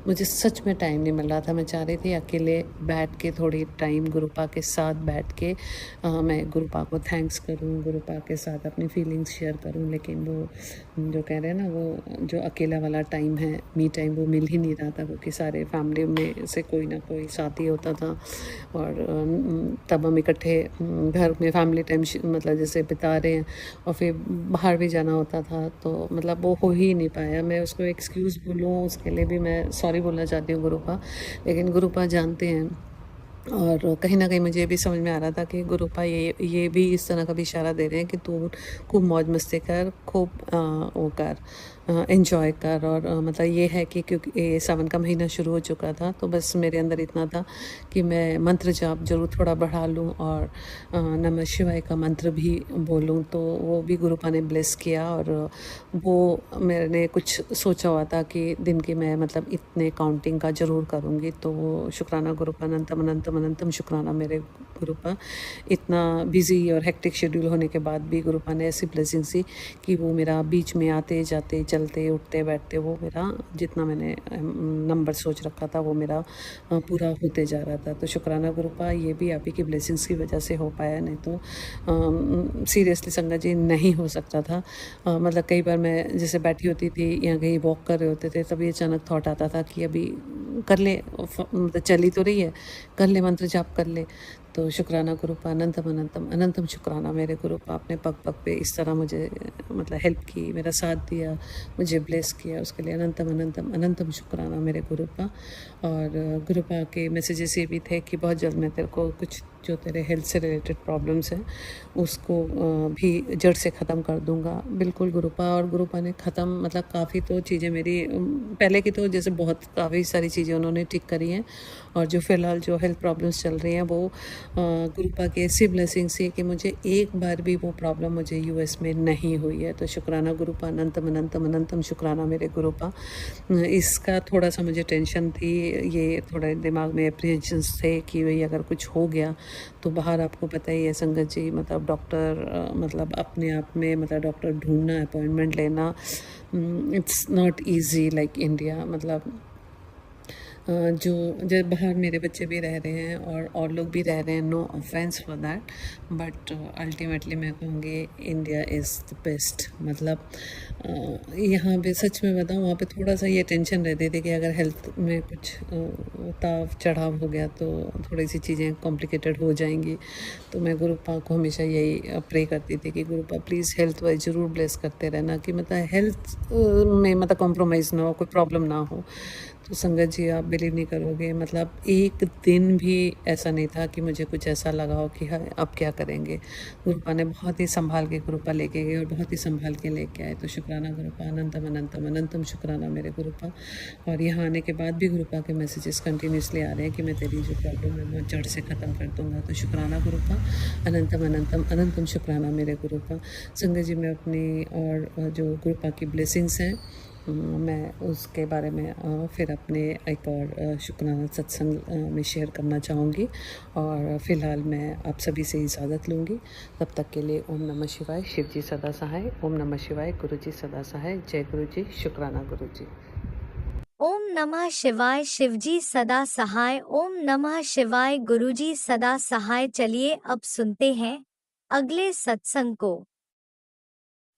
[SPEAKER 8] मुझे सच में टाइम नहीं मिल रहा था। मैं चाह रही थी अकेले बैठ के थोड़ी टाइम गुरुपा के साथ बैठ के मैं गुरुपा को थैंक्स करूं, गुरुपा के साथ अपनी फीलिंग्स शेयर करूं, लेकिन वो जो कह रहे हैं ना, वो जो अकेला वाला टाइम है, मी टाइम, वो मिल ही नहीं रहा था क्योंकि सारे फैमिली में से कोई ना कोई साथी होता था। और तब हम इकट्ठे घर में फैमिली टाइम मतलब जैसे बिता रहे हैं और फिर बाहर भी जाना होता था, तो मतलब वो हो ही नहीं पाया। मैं उसको एक्सक्यूज़ बोलूँ उसके लिए भी मैं सॉरी बोलना चाहती हूँ गुरुपा, लेकिन गुरुपा जानते हैं। और कहीं ना कहीं मुझे भी समझ में आ रहा था कि गुरुपा ये भी इस तरह का भी इशारा दे रहे हैं कि तू खूब मौज मस्ती कर, खूब वो कर, एंजॉय कर। और मतलब ये है कि क्योंकि ये सावन का महीना शुरू हो चुका था तो बस मेरे अंदर इतना था कि मैं मंत्र जाप जरूर थोड़ा बढ़ा लूँ और नमः शिवाय का मंत्र भी बोलूँ। तो वो भी गुरुपा ने ब्लेस किया और वो मैंने कुछ सोचा हुआ था कि दिन की मैं मतलब इतने काउंटिंग का ज़रूर करूँगी। तो वो शुक्राना गुरुपा, अनंतम अनंतम अनंतम शुक्राना मेरे गुरुपा। इतना बिजी और हेक्टिक शेड्यूल होने के बाद भी गुरुपा ने ऐसी ब्लेसिंग सी कि वो मेरा बीच में आते जाते चलते उठते बैठते वो मेरा जितना मैंने नंबर सोच रखा था वो मेरा पूरा होते जा रहा था। तो शुक्राना गुरुपा, ये भी आप ही की ब्लेसिंग्स की वजह से हो पाया, नहीं तो सीरियसली संगत जी नहीं हो सकता था। मतलब कई बार मैं जैसे बैठी होती थी या कहीं वॉक कर रहे होते थे तभी अचानक थॉट आता था कि अभी कर ले, मतलब चली तो रही है, कर ले, मंत्र जाप कर ले। तो शुक्राना गुरुपा, अनंतम अनंतम अनंतम शुक्राना मेरे गुरुपा। आपने पग पग पे इस तरह मुझे मतलब हेल्प की, मेरा साथ दिया, मुझे ब्लेस किया, उसके लिए अनंतम अनंतम अनंतम शुक्राना मेरे गुरुपा। और गुरुपा के मैसेजेस ये भी थे कि बहुत जल्द मैं तेरे को कुछ जो तेरे हेल्थ से रिलेटेड प्रॉब्लम्स हैं उसको भी जड़ से ख़त्म कर दूंगा। बिल्कुल गुरुपा। और गुरुपा ने ख़त्म मतलब काफ़ी तो चीज़ें मेरी पहले की तो जैसे बहुत काफ़ी सारी चीज़ें उन्होंने ठीक करी हैं और जो फ़िलहाल जो हेल्थ प्रॉब्लम्स चल रही हैं वो गुरुपा के ऐसी ब्लेसिंग्स है कि मुझे एक बार भी वो प्रॉब्लम मुझे यूएस में नहीं हुई है। तो शुक्राना गुरुपा, अनंतम अनंतम अनंतम शुक्राना मेरे गुरुपा। इसका थोड़ा सा मुझे टेंशन थी, ये थोड़ा दिमाग में एप्रीहेंशंस थे कि भाई अगर कुछ हो गया तो बाहर आपको पता ही है संगत जी, मतलब डॉक्टर मतलब अपने आप में मतलब डॉक्टर ढूंढना, अपॉइंटमेंट लेना, it's not easy like India. मतलब जो बाहर मेरे बच्चे भी रह रहे हैं और लोग भी रह रहे हैं, no offense for that, but ultimately मैं कहूँगी इंडिया इज़ द बेस्ट। मतलब यहाँ पे सच में बताऊँ, वहाँ पे थोड़ा सा ये टेंशन रहती थी कि अगर हेल्थ में कुछ उतार चढ़ाव हो गया तो थोड़ी सी चीज़ें कॉम्प्लिकेटेड हो जाएंगी। तो मैं गुरुपा को हमेशा यही प्रे करती थी कि गुरुपा प्लीज़ हेल्थ वाइज ज़रूर ब्लेस करते रहना कि मतलब हेल्थ में मतलब कॉम्प्रोमाइज़ ना हो, कोई प्रॉब्लम ना हो। तो संगत जी, आप बिलीव नहीं करोगे, मतलब एक दिन भी ऐसा नहीं था कि मुझे कुछ ऐसा लगा हो कि हाँ अब क्या करेंगे। गुरुपा ने बहुत ही संभाल के गुरुपा लेके गए और बहुत ही संभाल के लेके आए। तो शुक्राना गुरुपा, अनंतम अनंतम अनंतम शुक्राना मेरे गुरुपा। और यहाँ आने के बाद भी गुरुपा के मैसेजेस कंटिन्यूसली आ रहे हैं कि मैं तेरी जो प्रॉब्लम है वो जड़ से ख़त्म कर दूँगा। तो शुक्राना गुरुपा, अनंतम अनंतम अनंतम शुक्राना मेरे गुरुपा। संगत जी, मैं अपनी और जो गुरुपा की ब्लेसिंग्स हैं मैं उसके बारे में फिर अपने एक और शुक्राना सत्संग में शेयर करना चाहूँगी। और फ़िलहाल मैं आप सभी से इजाज़त लूँगी। तब तक के लिए ओम नमः शिवाय, शिव जी सदा सहाय। ओम नमः शिवाय, गुरु जी सदा सहाय। जय गुरु जी, शुक्राना गुरु जी।
[SPEAKER 3] ओम नमः शिवाय, शिवजी सदा सहाय। ओम नमः शिवाय, गुरुजी सदा सहाय। चलिए अब सुनते हैं अगले सत्संग को।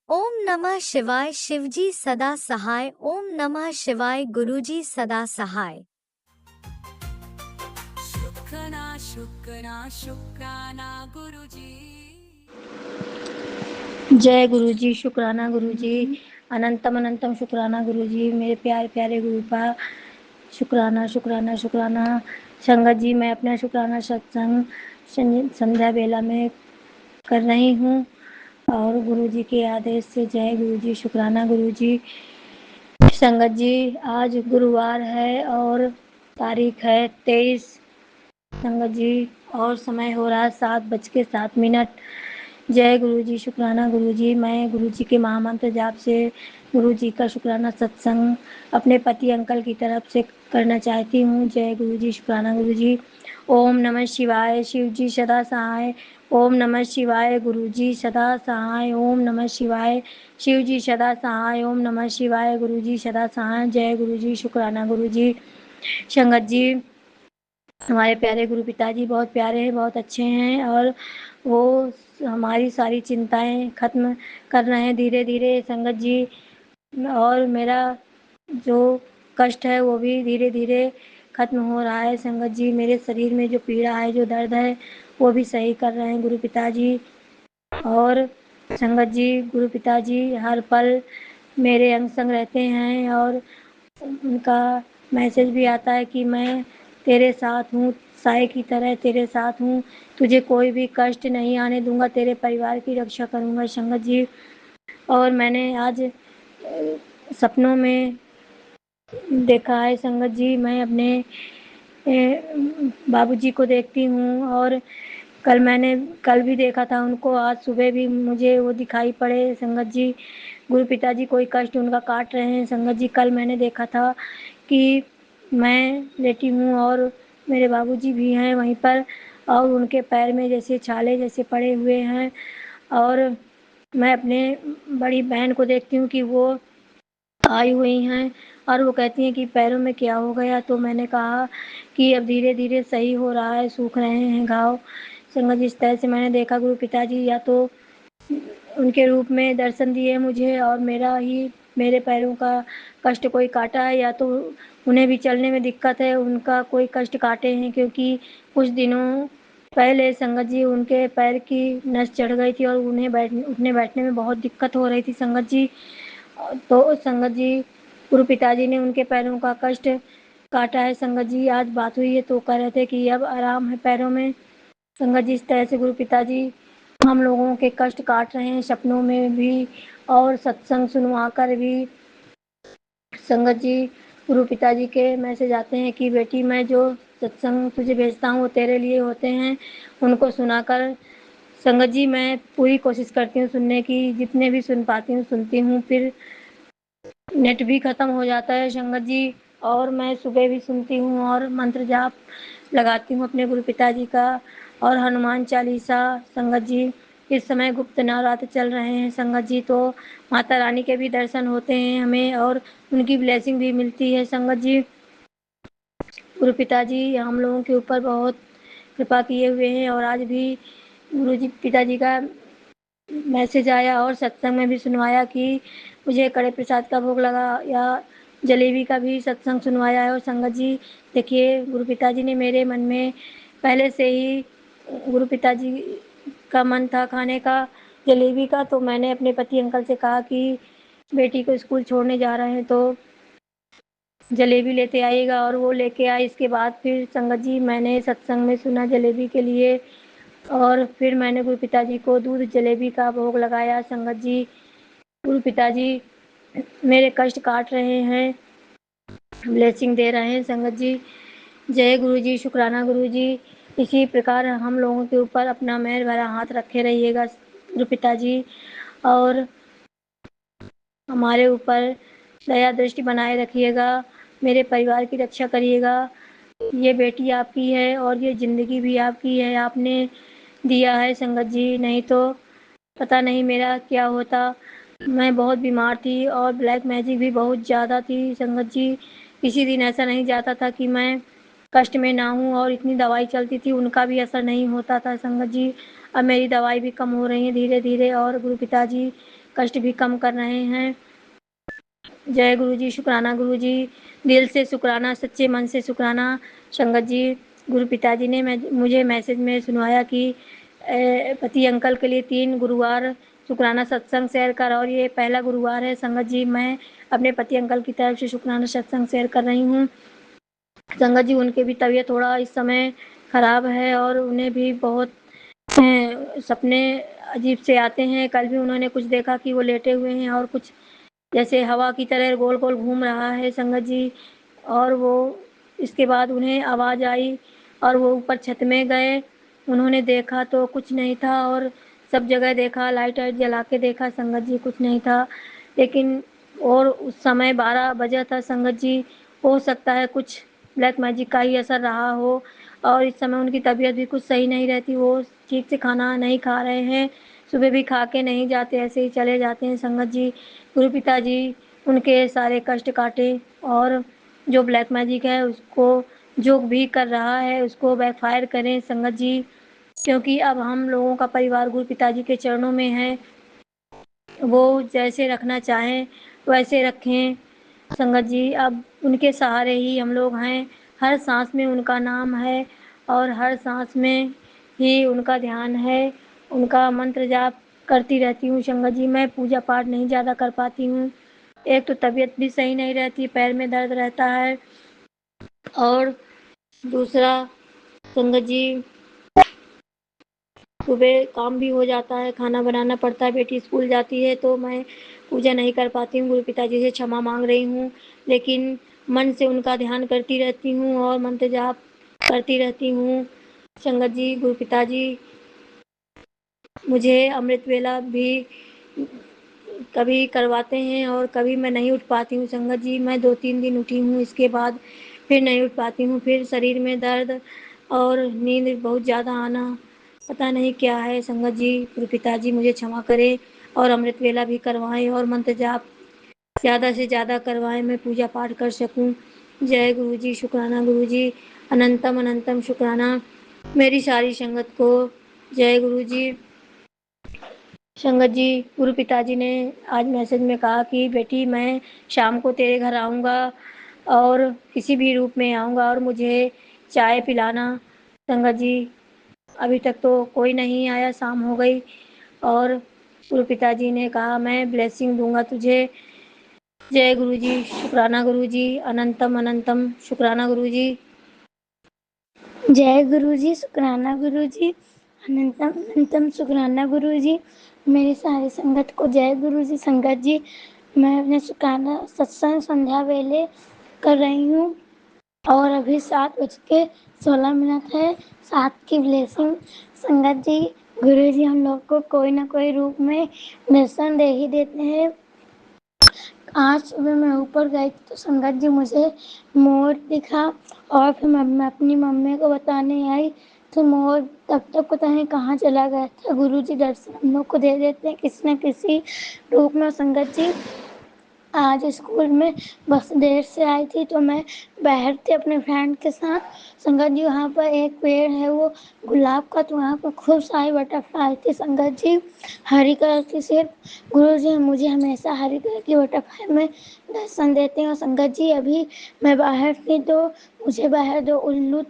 [SPEAKER 3] ओम नमः शिवाय, शिवजी सदा सहाय। ओम नमः शिवाय, गुरुजी सदा सहाय।
[SPEAKER 4] शुक्राना शुक्राना शुक्राना गुरुजी।
[SPEAKER 9] जय गुरु जी, शुक्राना गुरु जी, अनंतम अनंतम शुक्राना गुरु जी, मेरे प्यारे प्यारे गुरुपा, शुक्राना शुक्राना शुक्राना। संगत जी, मैं अपना शुक्राना सत्संग संध्या बेला में कर रही हूँ और गुरु जी के आदेश से जय गुरु जी, शुक्राना गुरु जी। संगत जी, आज गुरुवार है और तारीख है 23 संगत जी, और समय हो रहा है 7:07। जय गुरु जी, शुक्राना गुरु जी। मैं गुरु जी के महामंत्र जाप से गुरु जी का शुक्राना सत्संग अपने पति अंकल की तरफ से करना चाहती हूँ। जय गुरु जी, शुक्राना गुरु जी। ओम नमः शिवाय, शिव जी सदा सहाय। ओम नमः शिवाय, गुरु जी सदा सहाय। ओम नमः शिवाय, शिव जी सदा सहाय। ओम नमः शिवाय, गुरु जी सदा सहाय। जय गुरु जी, शुक्राना गुरु जी। संगत जी, हमारे प्यारे गुरु पिताजी बहुत प्यारे हैं, बहुत अच्छे हैं और वो हमारी सारी चिंताएं खत्म कर रहे हैं धीरे धीरे संगत जी। और मेरा जो कष्ट है वो भी धीरे धीरे खत्म हो रहा है संगत जी। मेरे शरीर में जो पीड़ा है, जो दर्द है, वो भी सही कर रहे हैं गुरु पिताजी। और संगत जी, गुरु पिताजी हर पल मेरे अंग संग रहते हैं और उनका मैसेज भी आता है कि मैं तेरे साथ हूँ, साए की तरह तेरे साथ हूँ, तुझे कोई भी कष्ट नहीं आने दूंगा, तेरे परिवार की रक्षा करूंगा संगत जी। और मैंने आज सपनों में देखा है संगत जी, मैं अपने बाबूजी को देखती हूँ और कल भी देखा था उनको, आज सुबह भी मुझे वो दिखाई पड़े संगत जी। गुरु पिताजी कोई कष्ट उनका काट रहे हैं संगत जी। कल मैंने देखा था कि मैं लेटी हूँ और मेरे बाबूजी भी हैं वहीं पर और उनके पैर में जैसे छाले जैसे पड़े हुए हैं। और मैं अपने बड़ी बहन को देखती हूँ कि वो आई हुई हैं और वो कहती हैं कि पैरों में क्या हो गया, तो मैंने कहा कि अब धीरे धीरे सही हो रहा है, सूख रहे हैं घाव संगत जी। इस तरह से मैंने देखा गुरु पिताजी या तो उनके रूप में दर्शन दिए मुझे और मेरे पैरों का कष्ट कोई काटा है, या तो उन्हें भी चलने में दिक्कत है, उनका कोई कष्ट काटे हैं। क्योंकि कुछ दिनों पहले संगत जी उनके पैर की नस चढ़ गई थी और उन्हें उठने बैठने में बहुत दिक्कत हो रही थी संगत जी। तो संगत जी, गुरु पिताजी ने उनके पैरों का कष्ट काटा है संगत जी। आज बात हुई है तो कह रहे थे कि अब आराम है पैरों में संगत जी। इस तरह से गुरु पिताजी हम लोगों के कष्ट काट रहे हैं सपनों में भी और सत्संग सुनवा कर भी संगत जी। गुरु पिताजी के मैसेज आते हैं कि बेटी, मैं जो सत्संग तुझे भेजता हूँ वो तेरे लिए होते हैं, उनको सुनाकर संगत जी मैं पूरी कोशिश करती हूँ सुनने की, जितने भी सुन पाती हूँ सुनती हूँ, फिर नेट भी ख़त्म हो जाता है संगत जी। और मैं सुबह भी सुनती हूँ और मंत्र जाप लगाती हूँ अपने गुरु पिताजी का और हनुमान चालीसा संगत जी। इस समय गुप्त नवरात्र चल रहे हैं संगत जी, तो माता रानी के भी दर्शन होते हैं हमें और उनकी ब्लेसिंग भी मिलती है संगत जी। गुरु पिताजी हम लोगों के ऊपर बहुत कृपा किए हुए हैं और आज भी गुरु जी पिताजी का मैसेज आया और सत्संग में भी सुनवाया कि मुझे कड़े प्रसाद का भोग लगा या जलेबी का भी सत्संग सुनवाया है। और संगत जी देखिए, गुरु पिताजी ने मेरे मन में पहले से ही गुरु पिताजी का मन था खाने का जलेबी का, तो मैंने अपने पति अंकल से कहा कि बेटी को स्कूल छोड़ने जा रहे हैं तो जलेबी लेते आइएगा, और वो लेके आए। इसके बाद फिर संगत जी मैंने सत्संग में सुना जलेबी के लिए और फिर मैंने गुरु पिताजी को दूध जलेबी का भोग लगाया संगत जी। गुरु पिताजी मेरे कष्ट काट रहे हैं, ब्लेसिंग दे रहे हैं संगत जी। जय गुरु जी, शुक्राना गुरु जी। इसी प्रकार हम लोगों के ऊपर अपना मेहर भरा हाथ रखे रहिएगा गुरु पिताजी और हमारे ऊपर दया दृष्टि बनाए रखिएगा, मेरे परिवार की रक्षा करिएगा। ये बेटी आपकी है और ये ज़िंदगी भी आपकी है, आपने दिया है संगत जी, नहीं तो पता नहीं मेरा क्या होता। मैं बहुत बीमार थी और ब्लैक मैजिक भी बहुत ज़्यादा थी संगत जी। किसी दिन ऐसा नहीं जाता था कि मैं कष्ट में ना हूँ, और इतनी दवाई चलती थी उनका भी असर नहीं होता था संगत जी। अब मेरी दवाई भी कम हो रही है धीरे धीरे, और गुरु पिताजी कष्ट भी कम कर रहे हैं। जय गुरु जी, शुक्राना गुरु जी, दिल से शुक्राना, सच्चे मन से शुक्राना संगत जी। गुरु पिताजी ने मुझे मैसेज में सुनवाया कि पति अंकल के लिए 3 गुरुवार शुक्राना सत्संग शेयर कर, और ये पहला गुरुवार है संगत जी। मैं अपने पति अंकल की तरफ से शुक्राना सत्संग शेयर कर रही हूँ संगत जी। उनकी भी तबीयत थोड़ा इस समय ख़राब है और उन्हें भी बहुत सपने अजीब से आते हैं। कल भी उन्होंने कुछ देखा कि वो लेटे हुए हैं और कुछ जैसे हवा की तरह गोल गोल घूम रहा है संगत जी। और वो इसके बाद उन्हें आवाज़ आई और वो ऊपर छत में गए। उन्होंने देखा तो कुछ नहीं था, और सब जगह देखा, लाइट वाइट जला के देखा संगत जी, कुछ नहीं था। लेकिन और उस समय 12 बजा था संगत जी। हो सकता है कुछ ब्लैक मैजिक का ही असर रहा हो, और इस समय उनकी तबीयत भी कुछ सही नहीं रहती। वो ठीक से खाना नहीं खा रहे हैं, सुबह भी खा के नहीं जाते, ऐसे ही चले जाते हैं संगत जी। गुरु पिताजी उनके सारे कष्ट काटें, और जो ब्लैक मैजिक है उसको, जो भी कर रहा है उसको बैकफायर करें संगत जी। क्योंकि अब हम लोगों का परिवार गुरु पिताजी के चरणों में है, वो जैसे रखना चाहें वैसे रखें संगत जी। अब उनके सहारे ही हम लोग हैं, हर सांस में उनका नाम है और हर सांस में ही उनका ध्यान है। उनका मंत्र जाप करती रहती हूँ संगत जी। मैं पूजा पाठ नहीं ज़्यादा कर पाती हूँ, एक तो तबीयत भी सही नहीं रहती, पैर में दर्द रहता है, और दूसरा संगत जी सुबह काम भी हो जाता है, खाना बनाना पड़ता है, बेटी स्कूल जाती है, तो मैं पूजा नहीं कर पाती हूँ। गुरु पिताजी से क्षमा मांग रही हूँ, लेकिन मन से उनका ध्यान करती रहती हूँ और मंत्र जाप करती रहती हूँ संगत जी। गुरु पिताजी मुझे अमृत वेला भी कभी करवाते हैं और कभी मैं नहीं उठ पाती हूँ संगत जी। मैं 2-3 दिन उठी हूँ, इसके बाद फिर नहीं उठ पाती हूँ, फिर शरीर में दर्द और नींद बहुत ज़्यादा आना, पता नहीं क्या है संगत जी। गुरु पिताजी मुझे क्षमा करें और अमृत वेला भी करवाएं और मंत्र जाप ज़्यादा से ज़्यादा करवाएं, मैं पूजा पाठ कर सकूं। जय गुरु जी, शुक्राना गुरु जी, अनंतम अनंतम शुक्राना मेरी सारी संगत को। जय गुरु जी। संगत जी, गुरु पिताजी ने आज मैसेज में कहा कि बेटी मैं शाम को तेरे घर आऊँगा और किसी भी रूप में आऊँगा और मुझे चाय पिलाना संगत जी। अभी तक तो कोई नहीं आया, शाम हो गई, और गुरु पिताजी ने कहा मैं ब्लेसिंग दूंगा तुझे। जय गुरु जी, शुक्राना गुरु जी, अनंतम अनंतम शुक्राना गुरु जी।
[SPEAKER 10] जय गुरु जी, शुक्राना गुरु जी, अनंतम अनंतम शुक्राना गुरु जी। मेरी सारी संगत को जय गुरु जी। संगत जी, मैं अपने शुक्राना सत्संग संध्या वेले कर रही हूँ और अभी 7:16 है। 7 की ब्लेसिंग संगत जी। गुरु जी हम लोग को कोई ना कोई रूप में दर्शन दे ही देते हैं। आज सुबह मैं ऊपर गई तो संगत जी मुझे मोर दिखा, और फिर मैं अपनी मम्मी को बताने आई तो मोर तब तक पता नहीं कहाँ चला गया था। गुरु जी दर्शन हम लोग को दे देते हैं किसी न किसी रूप में। संगत जी आज स्कूल में बस देर से आई थी तो मैं बाहर थी अपने फ्रेंड के साथ। संगत जी वहाँ पर एक पेड़ है वो गुलाब का, तो वहाँ पर खूब सारी बटरफ्लाई थी संगत जी, हरी कलर की सिर्फ। गुरु जी मुझे हमेशा हरी कलर की बटरफ्लाई में दर्शन देते हैं। और संगत जी अभी मैं बाहर थी तो मुझे बाहर 2 उल्लू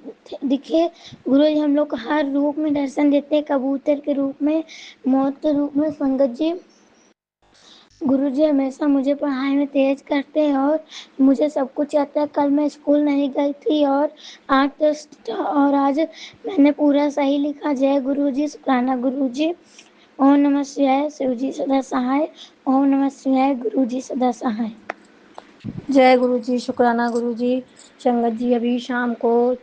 [SPEAKER 10] दिखे। गुरु जी हम लोग को हर रूप में दर्शन देते हैं, कबूतर के रूप में, मौत के रूप में। संगत जी गुरुजी हमेशा मुझे पढ़ाई में तेज करते हैं और मुझे सब कुछ आता है। कल मैं स्कूल नहीं गई थी और 8 टेस्ट और आज मैंने पूरा सही लिखा। जय गुरुजी, शुक्राना गुरुजी। ओम नमः शिवाय, शिवजी सदा सहाय। ओम नमः शिवाय, गुरुजी सदा सहाय।
[SPEAKER 9] जय गुरु जी, शुक्राना गुरु जी। संगत जी अभी शाम को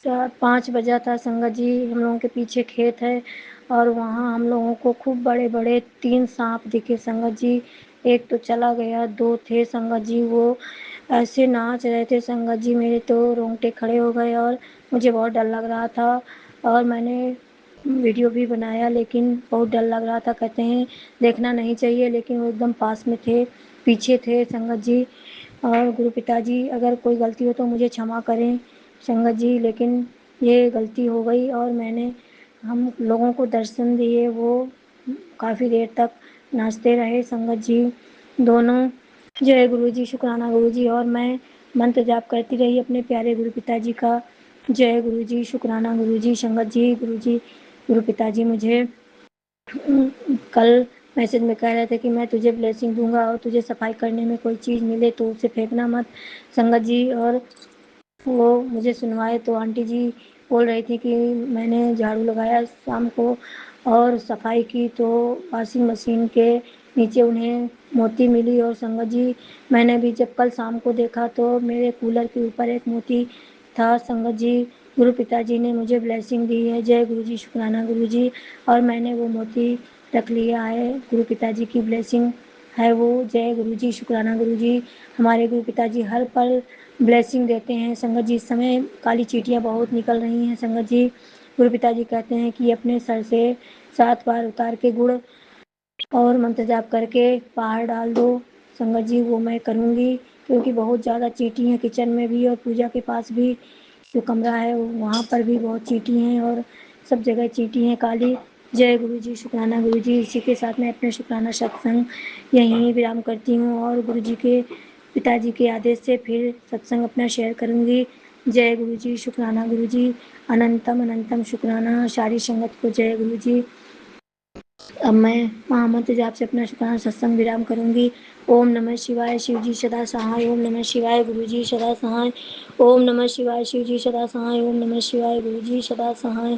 [SPEAKER 9] 5 बजा था संगत जी। हम लोगों के पीछे खेत है और वहाँ हम लोगों को खूब बड़े बड़े 3 सांप दिखे संगत जी। एक तो चला गया, 2 थे संगत जी, वो ऐसे नाच रहे थे संगत जी, मेरे तो रोंगटे खड़े हो गए और मुझे बहुत डर लग रहा था और मैंने वीडियो भी बनाया, लेकिन बहुत डर लग रहा था। कहते हैं देखना नहीं चाहिए, लेकिन वो एकदम पास में थे, पीछे थे संगत जी। और गुरु पिताजी, अगर कोई गलती हो तो मुझे क्षमा करें संगत जी, लेकिन ये गलती हो गई और मैंने हम लोगों को दर्शन दिए। वो काफ़ी देर तक नाचते रहे संगत जी दोनों। जय गुरु जी, शुक्राना गुरु जी। और मैं मंत्र जाप करती रही अपने प्यारे गुरु पिताजी का। जय गुरु जी, शुक्राना गुरु जी, संगत जी, गुरु जी, गुरु पिताजी मुझे कल मैसेज में कह रहे थे कि मैं तुझे ब्लेसिंग दूंगा और तुझे सफाई करने में कोई चीज़ मिले तो उसे फेंकना मत संगत जी। और वो मुझे सुनवाए तो आंटी जी बोल रही थी कि मैंने झाड़ू लगाया शाम को और सफाई की तो वॉशिंग मशीन के नीचे उन्हें मोती मिली। और संगत जी, मैंने भी जब कल शाम को देखा तो मेरे कूलर के ऊपर एक मोती था संगत जी। गुरु पिताजी ने मुझे ब्लेसिंग दी है। जय गुरु जी, शुक्राना गुरु जी। और मैंने वो मोती रख लिया है, गुरु पिताजी की ब्लेसिंग है वो। जय गुरु जी, शुक्राना गुरु जी। हमारे गुरु पिताजी हर पल ब्लेसिंग देते हैं संगत जी। इस समय काली चींटियाँ बहुत निकल रही हैं संगत जी। गुरु पिताजी कहते हैं कि अपने सर से 7 बार उतार के गुड़ और मंत्र जाप करके बाहर डाल दो संगत जी। वो मैं करूँगी, क्योंकि बहुत ज़्यादा चींटी हैं किचन में भी और पूजा के पास भी जो कमरा है वहाँ पर भी बहुत चींटी हैं और सब जगह चींटी हैं काली। जय गुरु जी, शुक्राना गुरु जी। इसी के साथ मैं अपने शुक्राना सत्संग यहीं विराम करती हूँ और गुरु जी के पिताजी के आदेश से फिर सत्संग अपना शेयर करूँगी। जय गुरु जी, शुक्राना गुरु जी। अनंतम अनंतम शुक्राना सारी संगत को। जय गुरु जी। अब मैं महामंत्र जाप से अपना शुक्राना सत्संग विराम करूंगी। ओम नमः शिवाय, शिव जी सदा सहाय। ओम नमः शिवाय, गुरु जी सदा सहाय। ओम नमः शिवाय, शिव जी सदा सहाय। ओम नमः शिवाय, गुरु जी सदा सहाय।